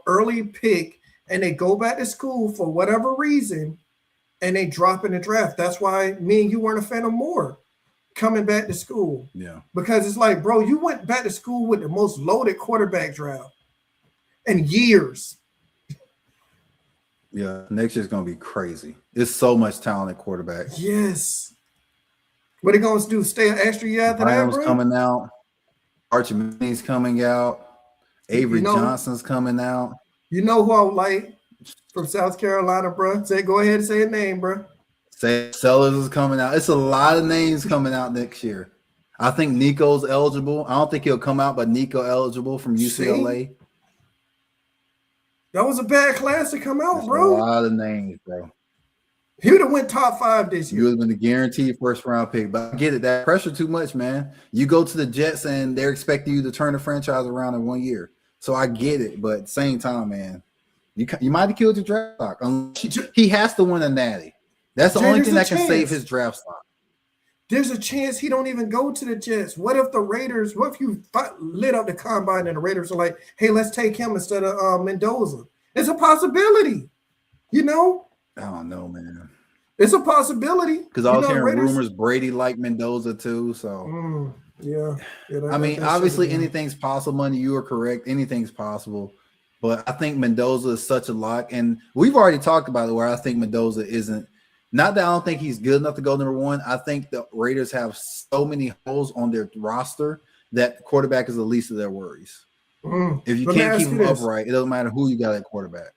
early pick, and they go back to school for whatever reason, and they drop in the draft. That's why me and you weren't a fan of Moore coming back to school. Yeah. Because it's like, bro, you went back to school with the most loaded quarterback draft in years. Yeah. Next year's gonna be crazy. There's so much talent at quarterback. Yes. What are they going to do? Stay an extra year after that, Brown's bro? coming out. Archie Manning's coming out. Avery Johnson's coming out. You know who I would like from South Carolina, bro? Go ahead and say a name, bro. Say Sellers is coming out. It's a lot of names coming out next year. I think Nico's eligible. I don't think he'll come out, but Nico eligible from UCLA. See? That was a bad class to come out, There's bro. a lot of names, bro. He would have went top 5 this year. You would have been the guaranteed first round pick, but I get it. That pressure too much, man. You go to the Jets and they're expecting you to turn the franchise around in 1 year. So I get it, but at the same time, man, you might have killed your draft stock. He has to win a natty. That's the only thing that can save his draft stock. There's a chance he don't even go to the Jets. What if you lit up the combine and the Raiders are like, hey, let's take him instead of Mendoza? It's a possibility, I don't know, man. It's a possibility. Because I was hearing rumors Brady liked Mendoza too. So yeah. I mean, obviously anything's possible. Money, you are correct. Anything's possible. But I think Mendoza is such a lock. And we've already talked about it where I think Mendoza isn't. Not that I don't think he's good enough to go number 1. I think the Raiders have so many holes on their roster that quarterback is the least of their worries. If you can't keep him upright, it doesn't matter who you got at quarterback.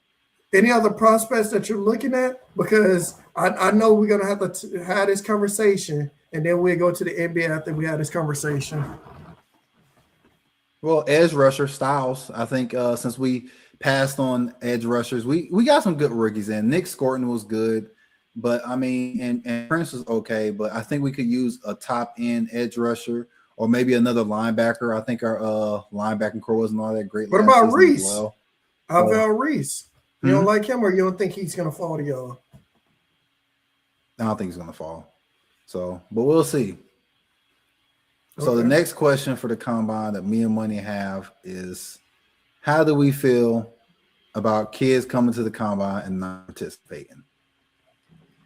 Any other prospects that you're looking at? Because I know we're going to have to have this conversation, and then we'll go to the NBA after we have this conversation. Well, edge rusher Styles. I think since we passed on edge rushers, we got some good rookies in. Nick Scorton was good. But I mean, and Prince was okay, but I think we could use a top end edge rusher or maybe another linebacker. I think our linebacking core wasn't all that great. What about Reese? Well. Alvell Reese. You don't like him, or you don't think he's gonna fall to y'all? I don't think he's gonna fall. So, but we'll see. Okay. So the next question for the combine that me and Money have is, how do we feel about kids coming to the combine and not participating?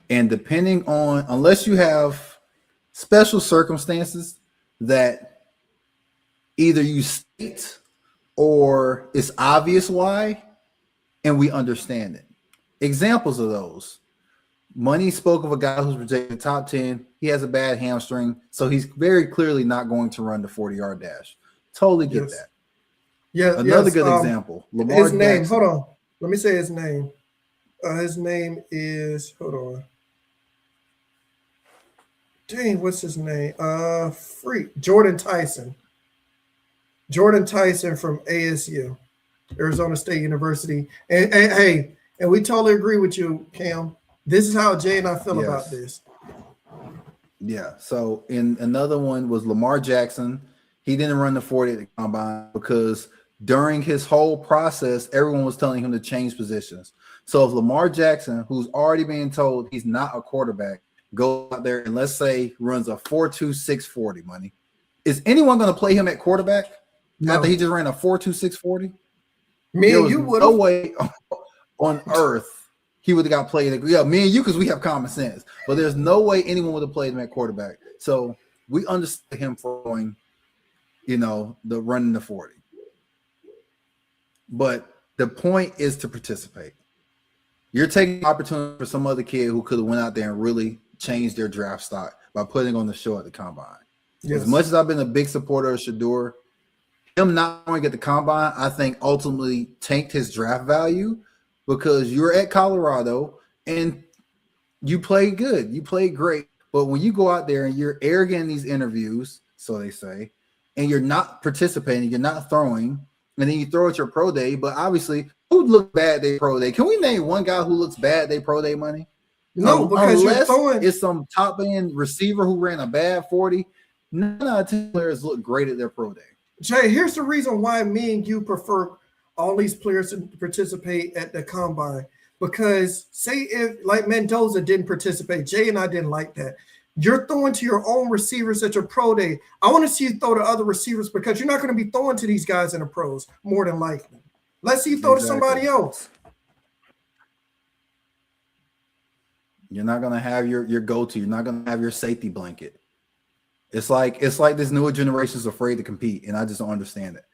And depending on, unless you have special circumstances that either you state or it's obvious why, and we understand it. Examples of those. Money spoke of a guy who's projected top 10. He has a bad hamstring, so he's very clearly not going to run the 40-yard dash. Totally get that. Yeah. Another good example. Lamar his name. Jackson. Hold on. Let me say his name. His name is. Hold on. Dang, what's his name? Jordan Tyson. Jordan Tyson from ASU, Arizona State University. And we totally agree with you, Cam. This is how Jay and I feel about this. Yeah. So in another one was Lamar Jackson. He didn't run the 40 at the combine because during his whole process, everyone was telling him to change positions. So if Lamar Jackson, who's already being told he's not a quarterback, go out there and let's say runs a 4.2 640, Money, is anyone going to play him at quarterback after he just ran a 4.2 640? Me and you would. No way on earth he would have got played. Yeah, me and you, because we have common sense. But there's no way anyone would have played him at quarterback. So we understand him for going, the running the 40. But the point is to participate. You're taking an opportunity for some other kid who could have went out there and really changed their draft stock by putting on the show at the combine. Yes. As much as I've been a big supporter of Shedeur, him not going to get the combine, I think ultimately tanked his draft value because you're at Colorado and you played good. You played great. But when you go out there and you're arrogant in these interviews, so they say, and you're not participating, you're not throwing, and then you throw at your pro day, but obviously, who look bad day pro day? Can we name one guy who looks bad day pro day money? No, because you're Unless throwing. it's some top end receiver who ran a bad 40, none of the players look great at their pro day. Jay, here's the reason why me and you prefer all these players to participate at the combine. Because say if like Mendoza didn't participate, Jay and I didn't like that. You're throwing to your own receivers at your pro day. I want to see you throw to other receivers because you're not going to be throwing to these guys in the pros more than likely. Let's see you throw to somebody else. You're not going to have your go-to. You're not going to have your safety blanket. It's like this newer generation is afraid to compete, and I just don't understand it.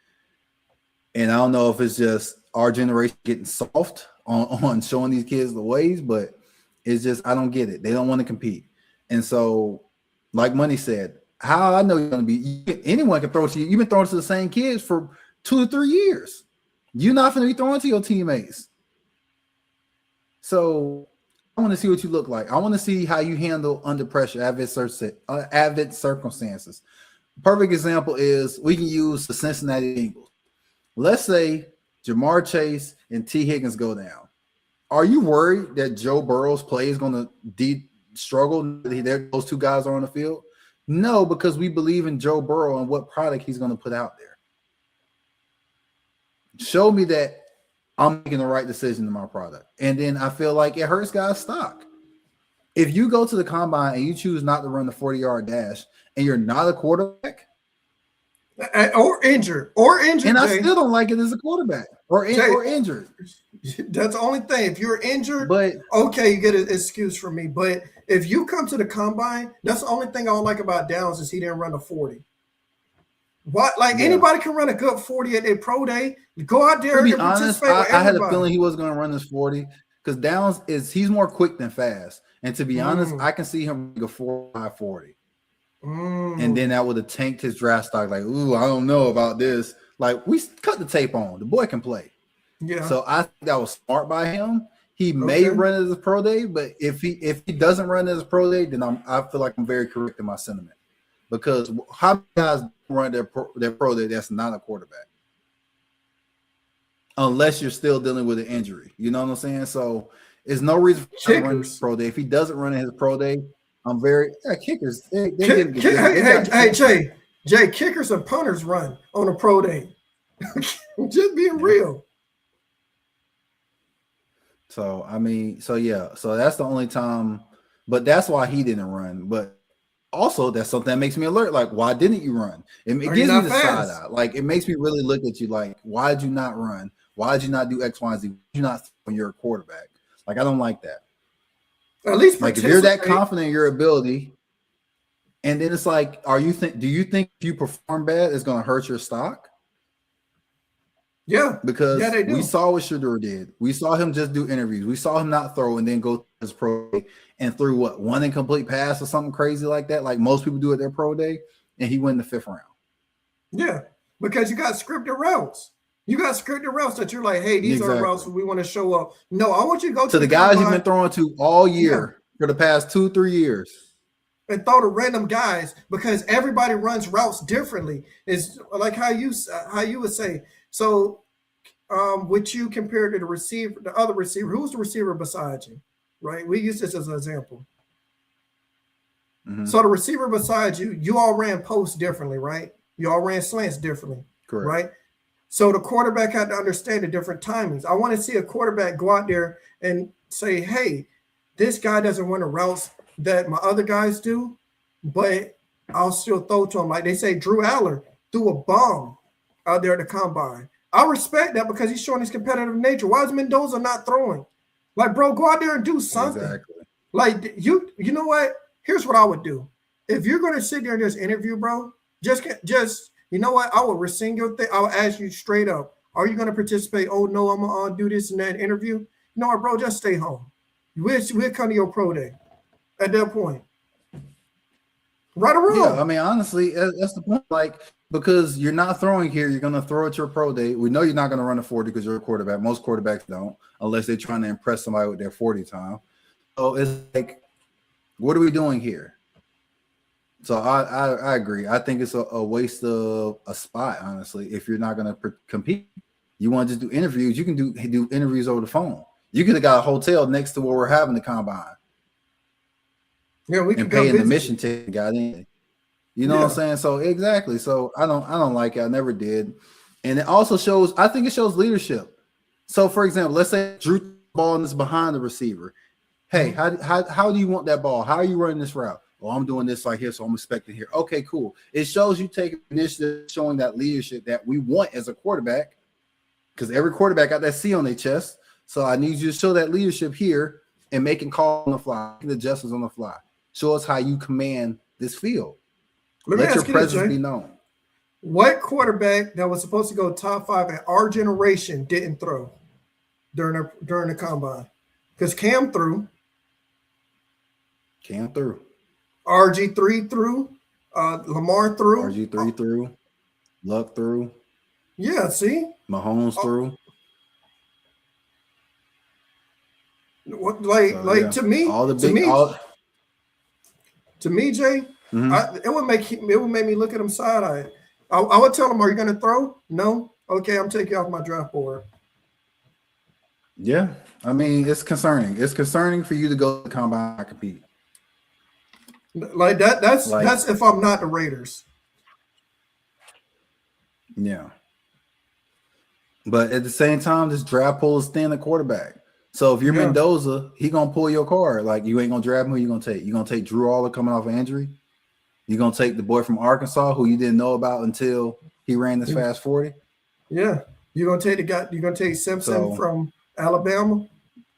And I don't know if it's just our generation getting soft on showing these kids the ways, but it's just I don't get it. They don't want to compete. And so, like Money said, how I know you're going to be, anyone can throw to you. You've been throwing to the same kids for 2 to 3 years. You're not going to be throwing to your teammates. So I want to see what you look like. I want to see how you handle under pressure, avid circumstances. Perfect example is we can use the Cincinnati Bengals. Let's say Jamar Chase and T. Higgins go down. Are you worried that Joe Burrow's play is going to struggle? Those two guys are on the field? No, because we believe in Joe Burrow and what product he's going to put out there. Show me that I'm making the right decision in my product. And then I feel like it hurts guys' stock. If you go to the combine and you choose not to run the 40-yard dash and you're not a quarterback, or injured, and I still don't like it as a quarterback or injured. That's the only thing. If you're injured, but okay, you get an excuse from me. But if you come to the combine, that's the only thing I don't like about Downs is he didn't run a 40. What? Like anybody can run a good 40 at their pro day. Go out there to be and honest, participate. I had a feeling he was going to run this 40 because Downs he's more quick than fast. And to be honest, I can see him go 4.40. And then that would have tanked his draft stock. Like, ooh, I don't know about this. Like, we cut the tape on. The boy can play. Yeah. So I think that was smart by him. He may run it as a pro day, but if he doesn't run it as a pro day, then I feel like I'm very correct in my sentiment. Because how many guys run their pro day that's not a quarterback? Unless you're still dealing with an injury. You know what I'm saying? So there's no reason for him to run his pro day. If he doesn't run his pro day, I'm very kickers. Hey, Jay, kickers and punters run on a pro day. Just being real. So so that's the only time, but that's why he didn't run. But also that's something that makes me alert. Like, why didn't you run? It gives me the side eye. Like, it makes me really look at you like, why did you not run? Why did you not do X, Y, and Z? Why did you not when you're a quarterback? Like, I don't like that. At least like if you're that confident in your ability, and then it's like, do you think if you perform bad, it's going to hurt your stock? Yeah, because we saw what Shedeur did. We saw him just do interviews. We saw him not throw and then go to his pro day and threw one incomplete pass or something crazy like that, like most people do at their pro day, and he went in the 5th round. Yeah, because you got scripted routes. You got scripted routes that you're like, hey, these are routes we want to show up. No, I want you to go to the guys you've been throwing to all year for the past 2-3 years. And throw to random guys because everybody runs routes differently. It's like how you would say. So, would you compare to the other receiver? Who's the receiver beside you? Right? We use this as an example. Mm-hmm. So the receiver beside you, you all ran posts differently, right? You all ran slants differently, correct? Right? So the quarterback had to understand the different timings. I want to see a quarterback go out there and say, hey, this guy doesn't run the routes that my other guys do, but I'll still throw to him. Like they say, Drew Aller threw a bomb out there at the combine. I respect that because he's showing his competitive nature. Why is Mendoza not throwing? Like, bro, go out there and do something. Exactly. Like, you know what? Here's what I would do. If you're going to sit there in this interview, bro, just you know what? I will rescind your thing. I'll ask you straight up. Are you going to participate? Oh, no, I'm going to do this and that interview. You know what, bro? Just stay home. We'll come to your pro day at that point. Right or wrong? Yeah, I mean, honestly, that's the point. Like, because you're not throwing here, you're going to throw at your pro day. We know you're not going to run a 40 because you're a quarterback. Most quarterbacks don't, unless they're trying to impress somebody with their 40 time. So it's like, what are we doing here? So I agree. I think it's a waste of a spot, honestly. If you're not going to compete, you want to just do interviews. You can do interviews over the phone. You could have got a hotel next to where we're having the combine. Yeah, we and could go paying the visit mission you. ticket got in. You know what I'm Yeah. saying? So exactly. So I don't like it. I never did. And it also shows, I think it shows leadership. So for example, let's say Drew ball and is behind the receiver. Hey, how do you want that ball? How are you running this route? Oh, I'm doing this like here, so I'm expecting here. Okay, cool. It shows you taking initiative, showing that leadership that we want as a quarterback, because every quarterback got that C on their chest. So I need you to show that leadership here and making calls on the fly, making adjustments on the fly. Show us how you command this field. Let me Let your ask you this, presence Jay. be known. What quarterback that was supposed to go top 5 in our generation didn't throw during the combine? Because Cam threw, Cam through. RG3 threw, Lamar threw. RG3 through. Luck through. Yeah, see? Mahomes through. So Like yeah. to me, All the to big me, all to me, Jay, mm-hmm. it would make me look at him side eye. I would tell him, "Are you going to throw? No. Okay, I'm taking you off my draft board." Yeah. I mean, it's concerning. It's concerning for you to go to the combine and compete. Like that. Like, That's if I'm not the Raiders. yeah. But at the same time, this draft pool is thin at quarterback. So if you're Yeah. Mendoza, he gonna pull your card. Like, you ain't gonna draft him. Who you gonna take? You gonna take Drew Aller coming off an injury? You gonna take the boy from Arkansas who you didn't know about until he ran this fast 40? Yeah. You're gonna take the guy. You're gonna take Simpson from Alabama.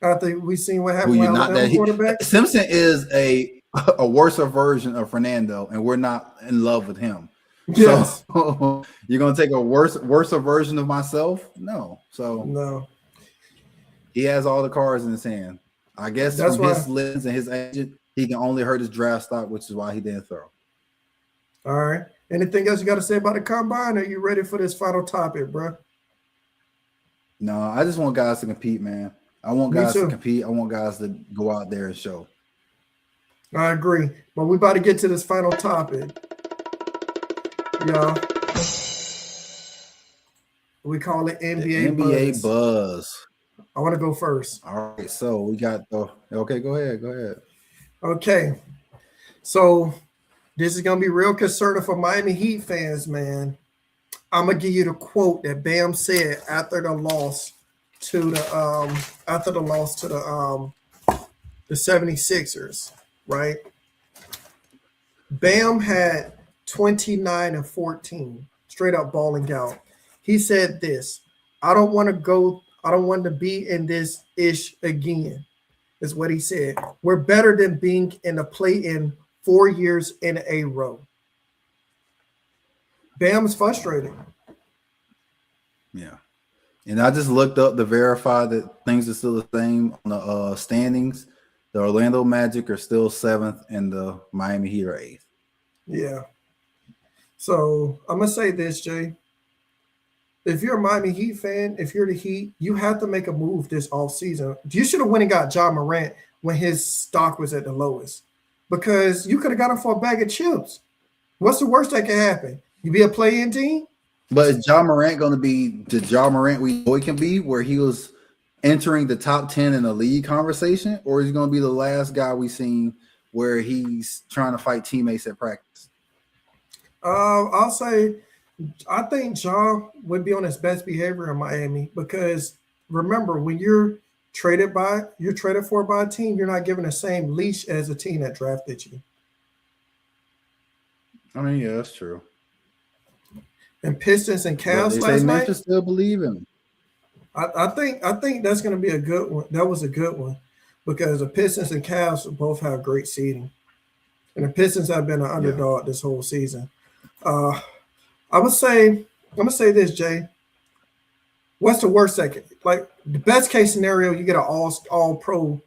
After we seen what Who happened you with not Alabama that quarterback. Simpson is a worse version of Fernando, and we're not in love with him. Yes. So you're gonna take a worse version of myself? No. So No. he has all the cards in his hand. I guess That's from why. his lens and his agent, he can only hurt his draft stock, which is why he didn't throw. All right. Anything else you got to say about the combine? Are you ready for this final topic, bro? No, I just want guys to compete, man. I want Me guys too. to compete. I want guys to go out there and show. I agree. But we about to get to this final topic. Y'all. We call it NBA, NBA Buzz. buzz. I want to go first. All right, so we got the okay. Go ahead. Okay. So this is gonna be real concerning for Miami Heat fans, man. I'm gonna give you the quote that Bam said after the loss to the 76ers, right? Bam had 29 and 14, straight up balling out. He said this, I don't want to be in this ish again, is what he said. We're better than being in a play-in 4 years in a row. Bam is frustrated. Yeah. And I just looked up to verify that things are still the same on the standings. The Orlando Magic are still 7th and the Miami Heat are 8th. Yeah. So I'm going to say this, Jay. If you're a Miami Heat fan, if you're the Heat, you have to make a move this offseason. You should have went and got John Morant when his stock was at the lowest, because you could have got him for a bag of chips. What's the worst that can happen? You be a play-in team? But is John Morant going to be the John Morant we know he can be, where he was entering the top 10 in the league conversation, or is he going to be the last guy we seen where he's trying to fight teammates at practice? I'll say I think John would be on his best behavior in Miami, because remember, when you're traded for by a team, you're not given the same leash as a team that drafted you. I mean, yeah, that's true. And Pistons and Cavs they last say night. Memphis still believe in him. I think that's going to be a good one. That was a good one, because the Pistons and Cavs both have great seeding, and the Pistons have been an underdog this whole season. I'm gonna say this, Jay. What's the worst second? Like, the best case scenario, you get an all pro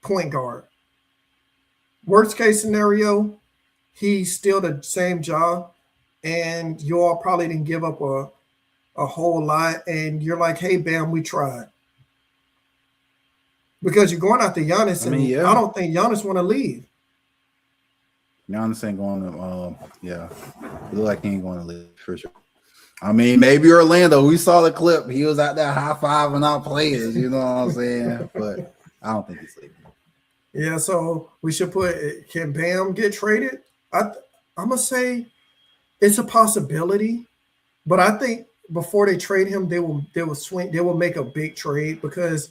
point guard. Worst case scenario, he's still the same job, and you all probably didn't give up a whole lot, and you're like, hey, Bam, we tried. Because you're going after Giannis, and I don't think Giannis want to leave. Giannis ain't going to. Yeah, it look like he ain't going to leave for sure. I mean, maybe Orlando. We saw the clip. He was out there high fiving our players. You know what I'm saying? But I don't think he's leaving. Yeah, so we should put. Can Bam get traded? I'm gonna say it's a possibility, but I think before they trade him, they will swing. They will make a big trade because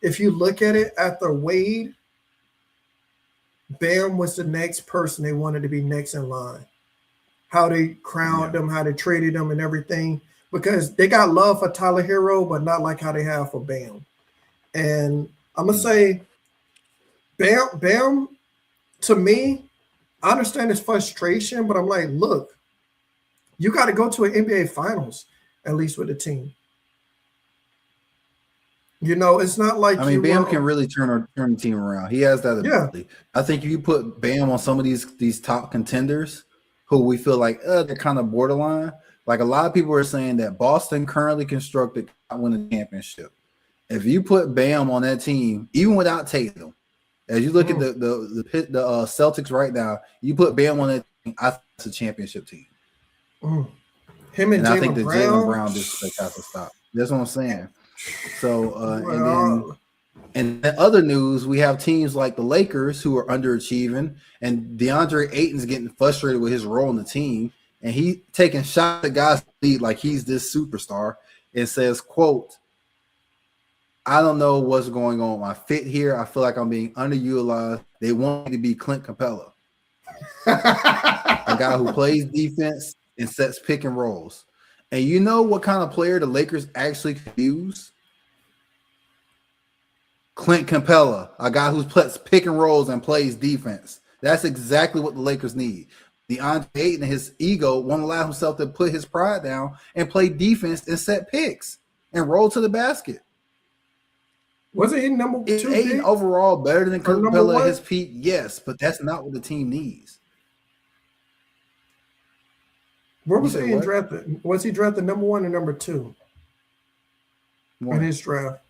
if you look at it, after Wade, Bam was the next person they wanted to be next in line. How they crowned them, how they traded them, and everything. Because they got love for Tyler Hero, but not like how they have for Bam. And I'm gonna say, Bam, to me, I understand his frustration, but I'm like, look, you got to go to an NBA Finals at least with the team. You know, it's not like Bam can really turn the team around. He has that ability. Yeah. I think if you put Bam on some of these top contenders who we feel like they're kind of borderline, like a lot of people are saying that Boston currently constructed win the championship. If you put Bam on that team, even without Tatum, as you look at the Celtics right now, you put Bam on that team, I think it's a championship team. Him and I think that Jaylen Brown just has to stop. That's what I'm saying. So, and then other news, we have teams like the Lakers who are underachieving, and DeAndre Ayton's getting frustrated with his role in the team, and he taking shots at guys lead like he's this superstar, and says, "quote I don't know what's going on with my fit here. I feel like I'm being underutilized. They want me to be Clint Capella, a guy who plays defense and sets pick and rolls. And you know what kind of player the Lakers actually could use? Clint Capella, a guy who plays pick and rolls and plays defense. That's exactly what the Lakers need. DeAndre Ayton, his ego, won't allow himself to put his pride down and play defense and set picks and roll to the basket. Wasn't he number 2 Ayton overall better than Clint Capella at his peak? Yes, but that's not what the team needs. Where was he drafted? Was he drafted number 1 or number 2 in his draft?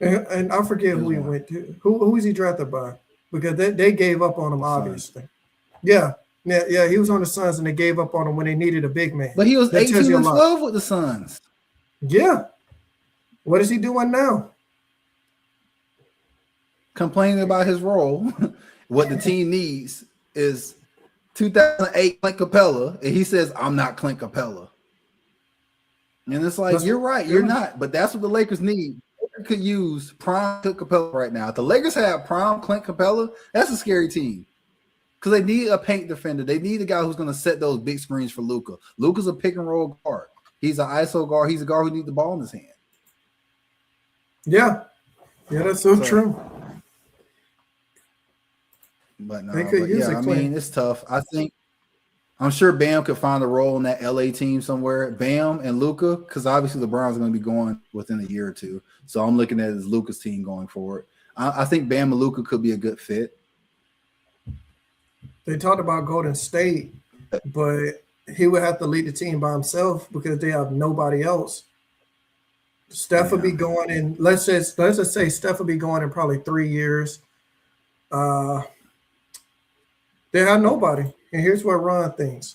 And I forget who he went to. Who was he drafted by? Because they gave up on him, obviously. Yeah. He was on the Suns, and they gave up on him when they needed a big man. But he was 18-12 with the Suns. Yeah. What is he doing now? Complaining about his role. What the team needs is 2008 Clint Capella, and he says, "I'm not Clint Capella." And it's like, you're right, you're not. But that's what the Lakers need. They could use prime Clint Capella right now. If the Lakers have prime Clint Capella, that's a scary team. Because they need a paint defender. They need a guy who's going to set those big screens for Luka. Luka's a pick and roll guard. He's an ISO guard. He's a guard who needs the ball in his hand. Yeah. Yeah, that's so true. But no, it's tough. I'm sure Bam could find a role in that LA team somewhere. Bam and Luka, because obviously LeBron's going to be going within a year or two. So I'm looking at it as Luka's team going forward. I think Bam and Luka could be a good fit. They talked about Golden State, but he would have to lead the team by himself because they have nobody else. Steph will be going in. Let's just say Steph will be going in probably 3 years. They have nobody, and here's what Ron thinks.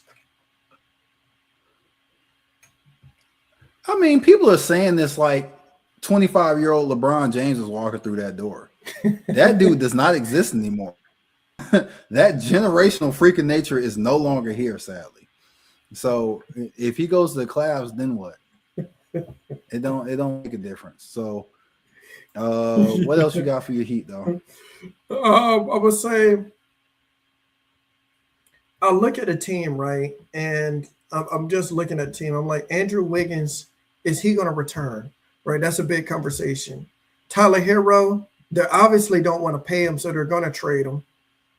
I mean, people are saying this like 25-year-old LeBron James is walking through that door. That dude does not exist anymore. That generational freak of nature is no longer here, sadly. So if he goes to the Cavs, then what? It don't make a difference. So what else you got for your Heat, though? I would say I look at the team, right? And I'm just looking at the team. I'm like, Andrew Wiggins, is he going to return? Right? That's a big conversation. Tyler Hero, they obviously don't want to pay him, so they're going to trade him.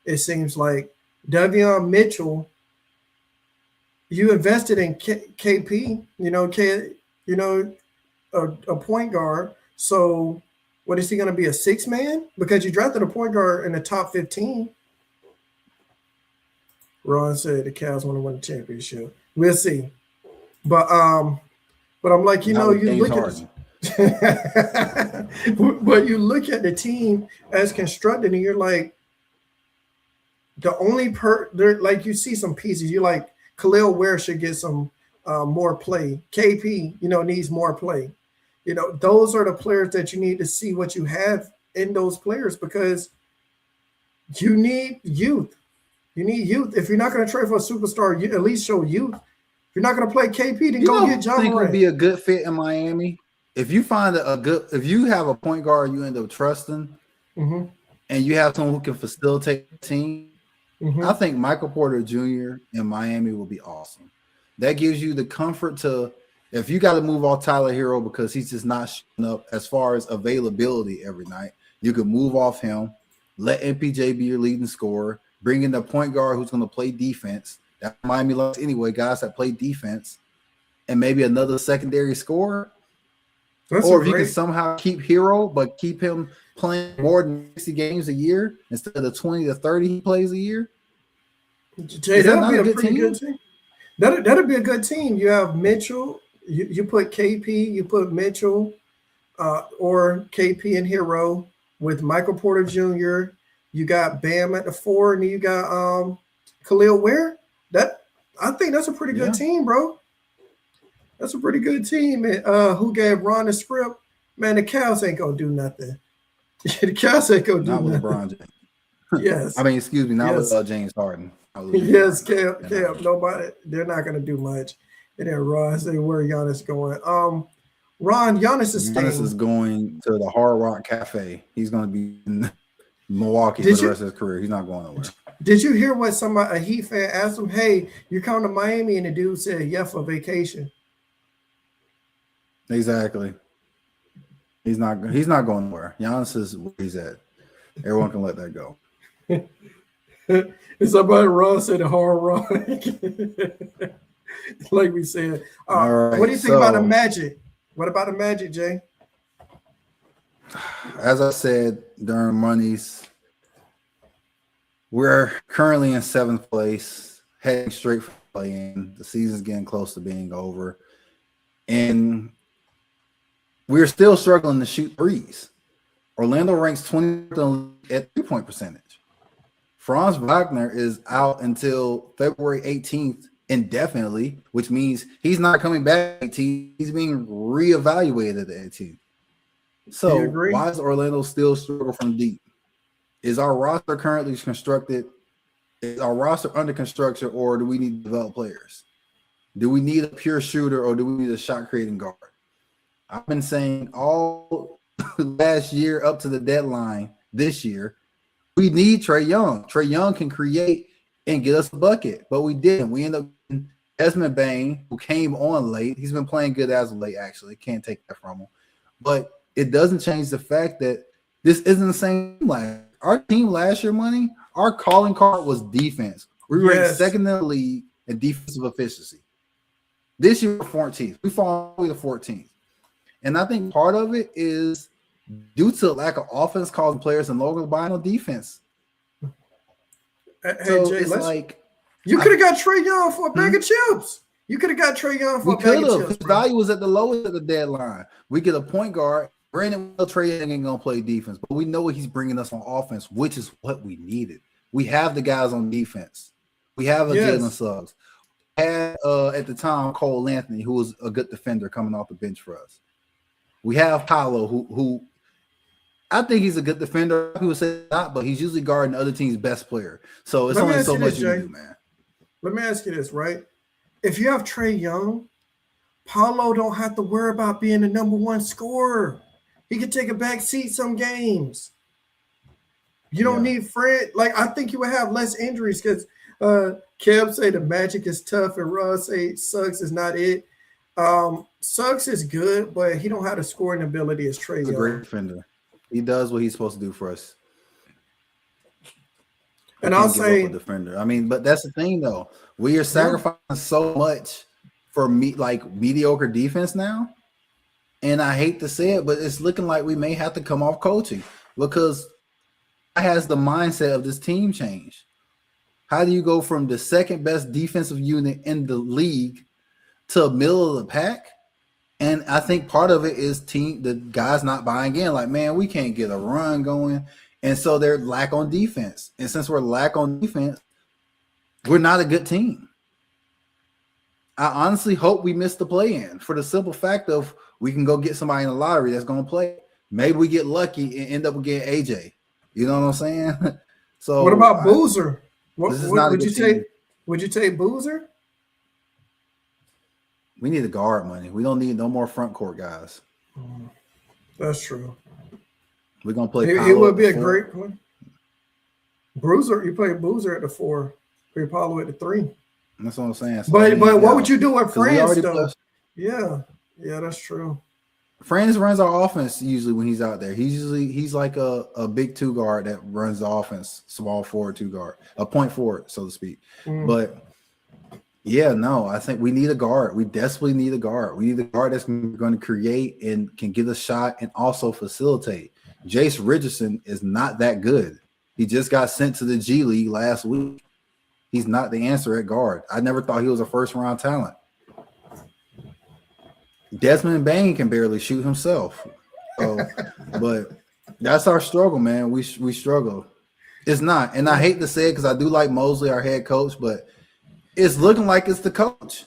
It seems like Davion Mitchell, you invested in KP, a point guard. So what is he going to be, a 6-man? Because you drafted a point guard in the top 15. Ron said the Cavs want to win the championship. We'll see. But I'm like, you look at but you look at the team as constructed, and you're like, The only there, like you see some pieces. You like Khalil Ware should get some more play. KP, needs more play. Those are the players that you need to see what you have in those players because you need youth. You need youth. If you're not going to trade for a superstar, you at least show youth. If you're not going to play KP, then You go know get who I John think would Morant. be a good fit in Miami? If you find if you have a point guard you end up trusting, Mm-hmm. and you have someone who can facilitate the team, I Mm-hmm. think Michael Porter Jr. in Miami will be awesome. That gives you the comfort to, if you got to move off Tyler Hero because he's just not showing up as far as availability every night, you can move off him, let MPJ be your leading scorer, bring in the point guard who's going to play defense. That Miami likes anyway, guys that play defense, and maybe another secondary scorer. That's a Or if you can great. somehow keep Hero, but keep him playing more than 60 games a year instead of the 20 to 30 he plays a year, Jay, is that that'll not be a a good pretty good team? team. That'll be a good team. You have Mitchell. You put KP. You put Mitchell or KP and Hero with Michael Porter Jr. You got Bam at the 4, and you got Khalil Ware. That I think that's a pretty good Yeah, team, bro. That's a pretty good team. And who gave Ron the script? Man, the Cavs ain't gonna do nothing. The Cavs ain't gonna do not with nothing. LeBron James. I Yes, mean, excuse me, not with yes, James Harden. Not with James yes. Harden. No, Cam, they're not Cam. gonna. Nobody. They're not gonna do much. And then Ron say where Giannis going. Ron, Giannis is Giannis is staying. going to the Hard Rock Cafe. He's going to be in Milwaukee for Did the you rest of his career. He's not going nowhere. did you hear what somebody a Heat fan asked him? Hey, you're coming to Miami, and the dude said, "Yeah, for vacation." Exactly. He's not. He's not going nowhere. Giannis is where he's at. Everyone can let that go. And somebody Ron said the hard rock. Like we said. All What do right. you think about the So, Magic? What about the Magic, Jay? as I said during Money's, we're currently in seventh place, heading straight for play-in. The season's getting close to being over, and we're still struggling to shoot threes. Orlando ranks 20th at 3-point percentage. Franz Wagner is out until February 18th indefinitely, which means he's not coming back at 18th. He's being reevaluated at 18th. Do you So agree? why is Orlando still struggle from deep? Is our roster currently constructed? Is our roster under construction, or do we need to develop players? Do we need a pure shooter, or do we need a shot creating guard? I've been saying all last year up to the deadline this year, we need Trey Young. Trey Young can create and get us a bucket, but we didn't. We ended up getting Desmond Bain, who came on late. He's been playing good as of late, actually. Can't take that from him. But it doesn't change the fact that this isn't the same team last. Our team last year, Money, our calling card was defense. We ranked Yes. second in the league in defensive efficiency. This year, we're 14th. We fall all the way to 14th. And I think part of it is due to lack of offense causing players and logo buying on defense. Hey, So Jay, it's like you could have got Trey Young for a bag Hmm? of chips. You could have got Trey Young for we a bag could of have. chips, His bro. value was at the lowest at the deadline. We get a point guard. Brandon Trey Young ain't gonna play defense, but we know what he's bringing us on offense, which is what we needed. We have the guys on defense. We have a Jalen Yes. Suggs. We had at the time Cole Anthony, who was a good defender coming off the bench for us. We have Paolo, who I think he's a good defender. People say not, but he's usually guarding the other team's best player. So it's Let me only ask so you much this, you can Jay. do, man. Let me ask you this, right? If you have Trey Young, Paulo don't have to worry about being the number one scorer. He can take a back seat some games. You don't Yeah. need Fred. Like I think you would have less injuries because Kev say the Magic is tough and Russ say Suggs is not it. Suggs is good, but he don't have the scoring ability as Trey He's a great Young. defender. He does what he's supposed to do for us. We And I'll can't give up a say, defender. I mean, but that's the thing though. We are yeah, sacrificing so much for mediocre defense now. And I hate to say it, but it's looking like we may have to come off coaching because has the mindset of this team changed? How do you go from the second best defensive unit in the league to middle of the pack? And I think part of it is the guys not buying in. Like, man, we can't get a run going. And so they're lack on defense. And since we're lack on defense, we're not a good team. I honestly hope we miss the play-in for the simple fact of we can go get somebody in the lottery that's going to play. Maybe we get lucky and end up getting AJ. You know what I'm saying? So what about Boozer? This is not Would a you good team. Would you take Boozer? We need a guard money. We don't need no more front court guys. That's true. We're gonna play. He would be a great one. Boozer, you play Boozer at the 4, play Paulo at the 3. That's what I'm saying. So but what would you do with France though? Plus, yeah, that's true. France runs our offense usually when he's out there. He's like a big 2 guard that runs the offense, small forward 2 guard, a point forward, so to speak. But yeah, no, I think we need a guard. We desperately need a guard. We need a guard that's going to create and can get a shot and also facilitate. Jace Richardson is not that good. He just got sent to the G League last week. He's not the answer at guard. I never thought he was a first-round talent. Desmond Bain can barely shoot himself. But that's our struggle, man. We struggle. It's not. And I hate to say it because I do like Mosley, our head coach, but it's looking like it's the coach.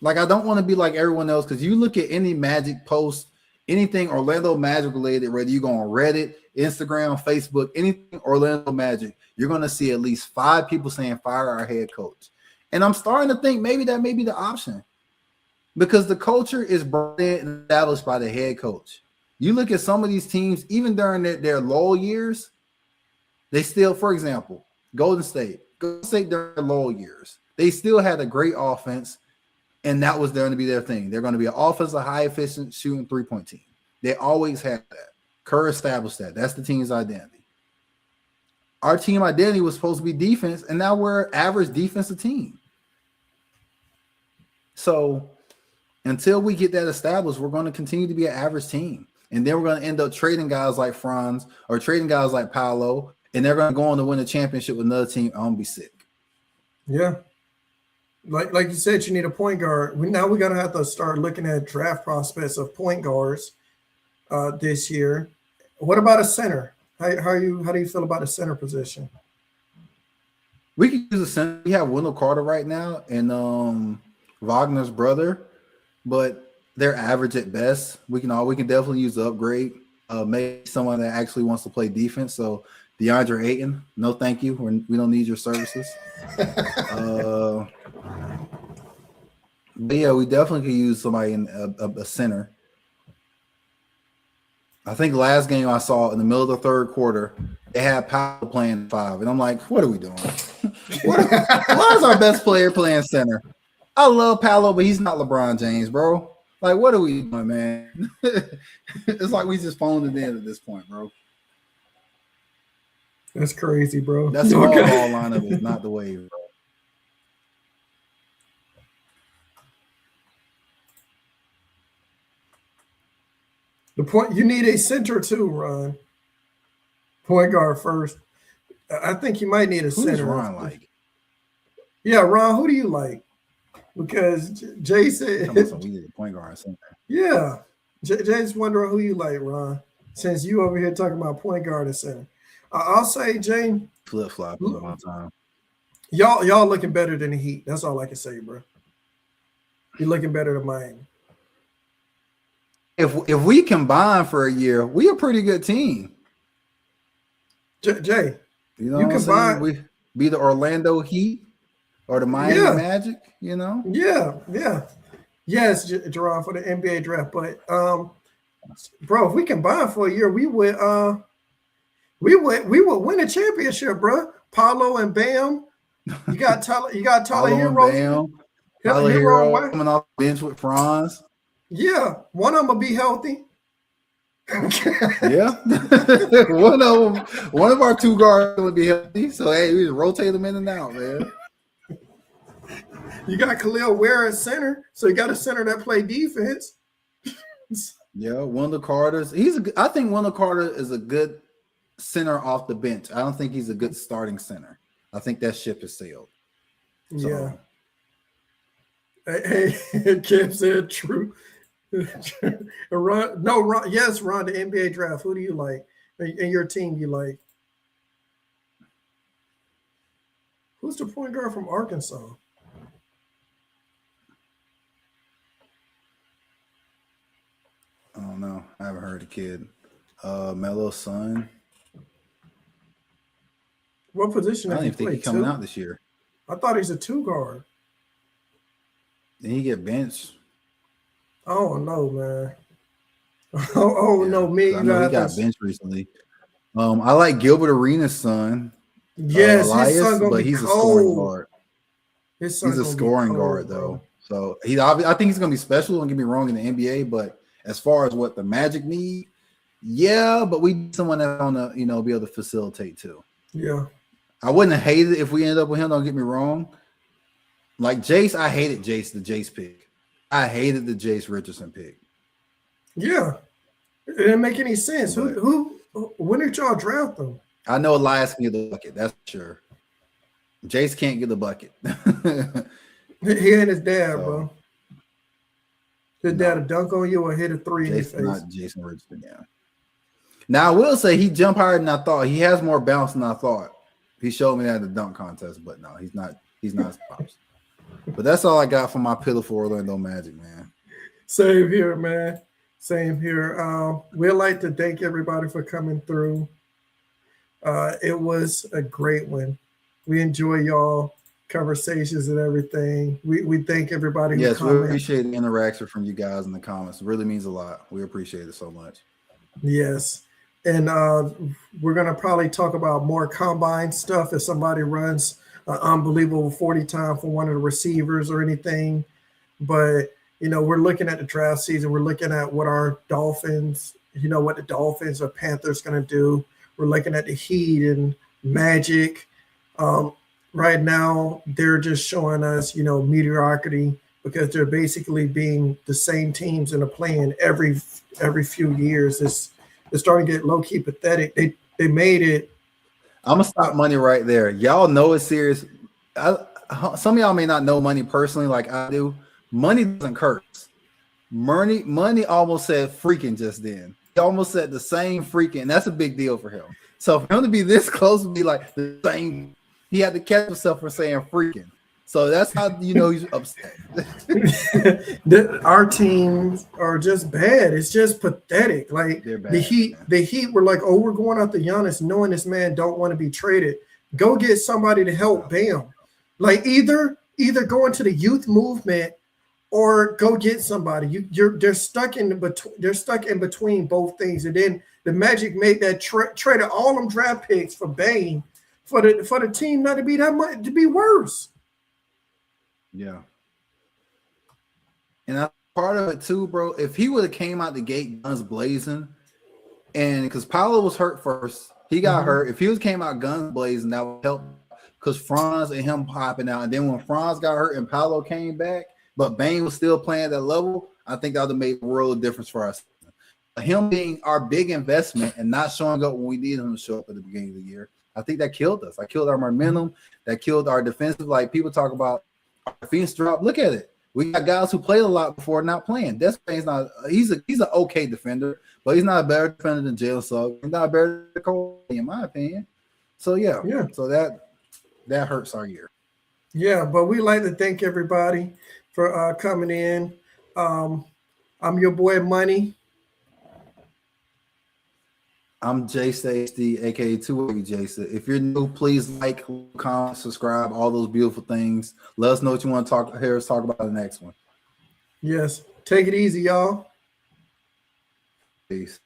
Like, I don't want to be like everyone else because you look at any Magic post, anything Orlando Magic related, whether you go on Reddit, Instagram, Facebook, anything Orlando Magic, you're going to see at least 5 people saying fire our head coach. And I'm starting to think maybe that may be the option because the culture is brought in and established by the head coach. You look at some of these teams, even during their low years, they still, for example, Golden State during their low years, they still had a great offense, and that was going to be their thing. They're going to be an offensive, high-efficient shooting 3-point team. They always had that. Kerr established that. That's the team's identity. Our team identity was supposed to be defense, and now we're an average defensive team. So until we get that established, we're going to continue to be an average team. And then we're going to end up trading guys like Franz or trading guys like Paolo, and they're going to go on to win a championship with another team. I'm going to be sick. Yeah. Like you said, you need a point guard. We're going to have to start looking at draft prospects of point guards this year. What about a center? How do you feel about a center position? We can use a center. We have Wendell Carter right now and Wagner's brother, but they're average at best. We can definitely use the upgrade. Maybe someone that actually wants to play defense. So DeAndre Ayton, no thank you. We don't need your services. But yeah, we definitely could use somebody in a center. I think last game I saw in the middle of the third quarter, they had Powell playing 5, and I'm like, what are we doing? Why is our best player playing center? I love Paolo, but he's not LeBron James, bro. Like, what are we doing, man? It's like we just phoned it in at this point, bro. That's crazy, bro. That's small ball lineup is not the way, bro. The point, you need a center too, Ron. Point guard first. I think you might need a center. Who's Ron like? Yeah, Ron, who do you like? Because Jay said we need a point guard center. Yeah. Jay's wondering who you like, Ron. Since you over here talking about point guard and center. I'll say, Jay. Flip-flop all the time. Y'all looking better than the Heat. That's all I can say, bro. You're looking better than Miami. If we combine for a year, we a pretty good team. Jay, you know what I'm saying? We be the Orlando Heat or the Miami Magic, you know? Yeah. Yes, Jerron, for the NBA draft. But bro, if we combine for a year, we would win a championship, bro. Paulo and Bam. You got Tyler Hero. Tyler Hero coming off the bench with Franz. Yeah, one of them will be healthy. Yeah, one of our 2 guards will be healthy. So hey, we just rotate them in and out, man. You got Khalil Ware at center, so you got a center that play defense. Yeah, Wendell Carter's. I think Wendell Carter is a good center off the bench. I don't think he's a good starting center. I think that ship has sailed. So. Yeah. Hey, Kim said true. Ron, the NBA draft. Who do you like? And your team you like? Who's the point guard from Arkansas? I don't know. I haven't heard the kid. Melo's son. What position I did don't he even think play? he's coming Two? out this year. I thought he's a two guard. Then he get benched. Oh no, man. Oh Yeah, no, me. because I You know he got got this. benched recently. I like Gilbert Arenas' son, Yes, his Elias, son gonna but be he's a scoring cold. guard. His He's son a gonna be scoring cold, guard bro. though, so I think he's gonna be special. Don't get me wrong in the NBA, but as far as what the Magic need, yeah, but we need someone that's gonna be able to facilitate too. Yeah. I wouldn't hate it if we end up with him. Don't get me wrong. Like Jace, I hated the Jace pick. I hated the Jace Richardson pick. Yeah. It didn't make any sense. But Who when did y'all draft them? I know Elias can get the bucket. That's for sure. Jace can't get the bucket. He ain't his dad, So, bro. His dad to dunk on you or hit a three in your face. Not Jason Richardson, yeah. Now I will say he jumped higher than I thought. He has more bounce than I thought. He showed me that in the dunk contest, but no, he's not his pops. But that's all I got from my pitiful Orlando Magic, man. Same here, man. Same here. We'd like to thank everybody for coming through. It was a great one. We enjoy y'all conversations and everything. We thank everybody who Yes, we commented. appreciate the interaction from you guys in the comments. It really means a lot. We appreciate it so much. Yes. And we're going to probably talk about more combine stuff if somebody runs an unbelievable 40 time for one of the receivers or anything. But, we're looking at the draft season. We're looking at what our Dolphins, what the Dolphins or Panthers going to do. We're looking at the Heat and Magic. Right now, they're just showing us, mediocrity because they're basically being the same teams in a play-in every few years. It's starting to get low-key pathetic. They made it. I'm gonna stop money right there. Y'all know it's serious. Some of y'all may not know money personally, like I do. Money doesn't curse. Money almost said freaking just then. He almost said the same freaking. And that's a big deal for him. So for him to be this close to be like the same, he had to catch himself from saying freaking. So that's how he's upset. Our teams are just bad. It's just pathetic. Like bad, the Heat were like, oh, we're going after Giannis, knowing this man don't want to be traded. Go get somebody to help Bam. Like either go into the youth movement or go get somebody. They're stuck in between both things. And then the Magic made that traded all them draft picks for Bam for the team not to be that much to be worse. Yeah. And part of it too, bro, if he would have came out the gate guns blazing, and because Paolo was hurt first, he got hurt. If he came out guns blazing, that would help because Franz and him popping out. And then when Franz got hurt and Paolo came back, but Bane was still playing at that level, I think that would have made a world of difference for us. Him being our big investment and not showing up when we needed him to show up at the beginning of the year, I think that killed us. That killed our momentum. That killed our defensive. Like people talk about our defense drop. Look at it. We got guys who played a lot before not playing. Despain's not. He's an okay defender, but he's not a better defender than Jalen Suggs. He's not a better Cole, in my opinion. So yeah. So that hurts our year. Yeah, but we like to thank everybody for coming in. I'm your boy Money. I'm Jason HD, aka 2A Jason. If you're new, please like, comment, subscribe, all those beautiful things. Let us know what you want to hear us talk about in the next one. Yes. Take it easy, y'all. Peace.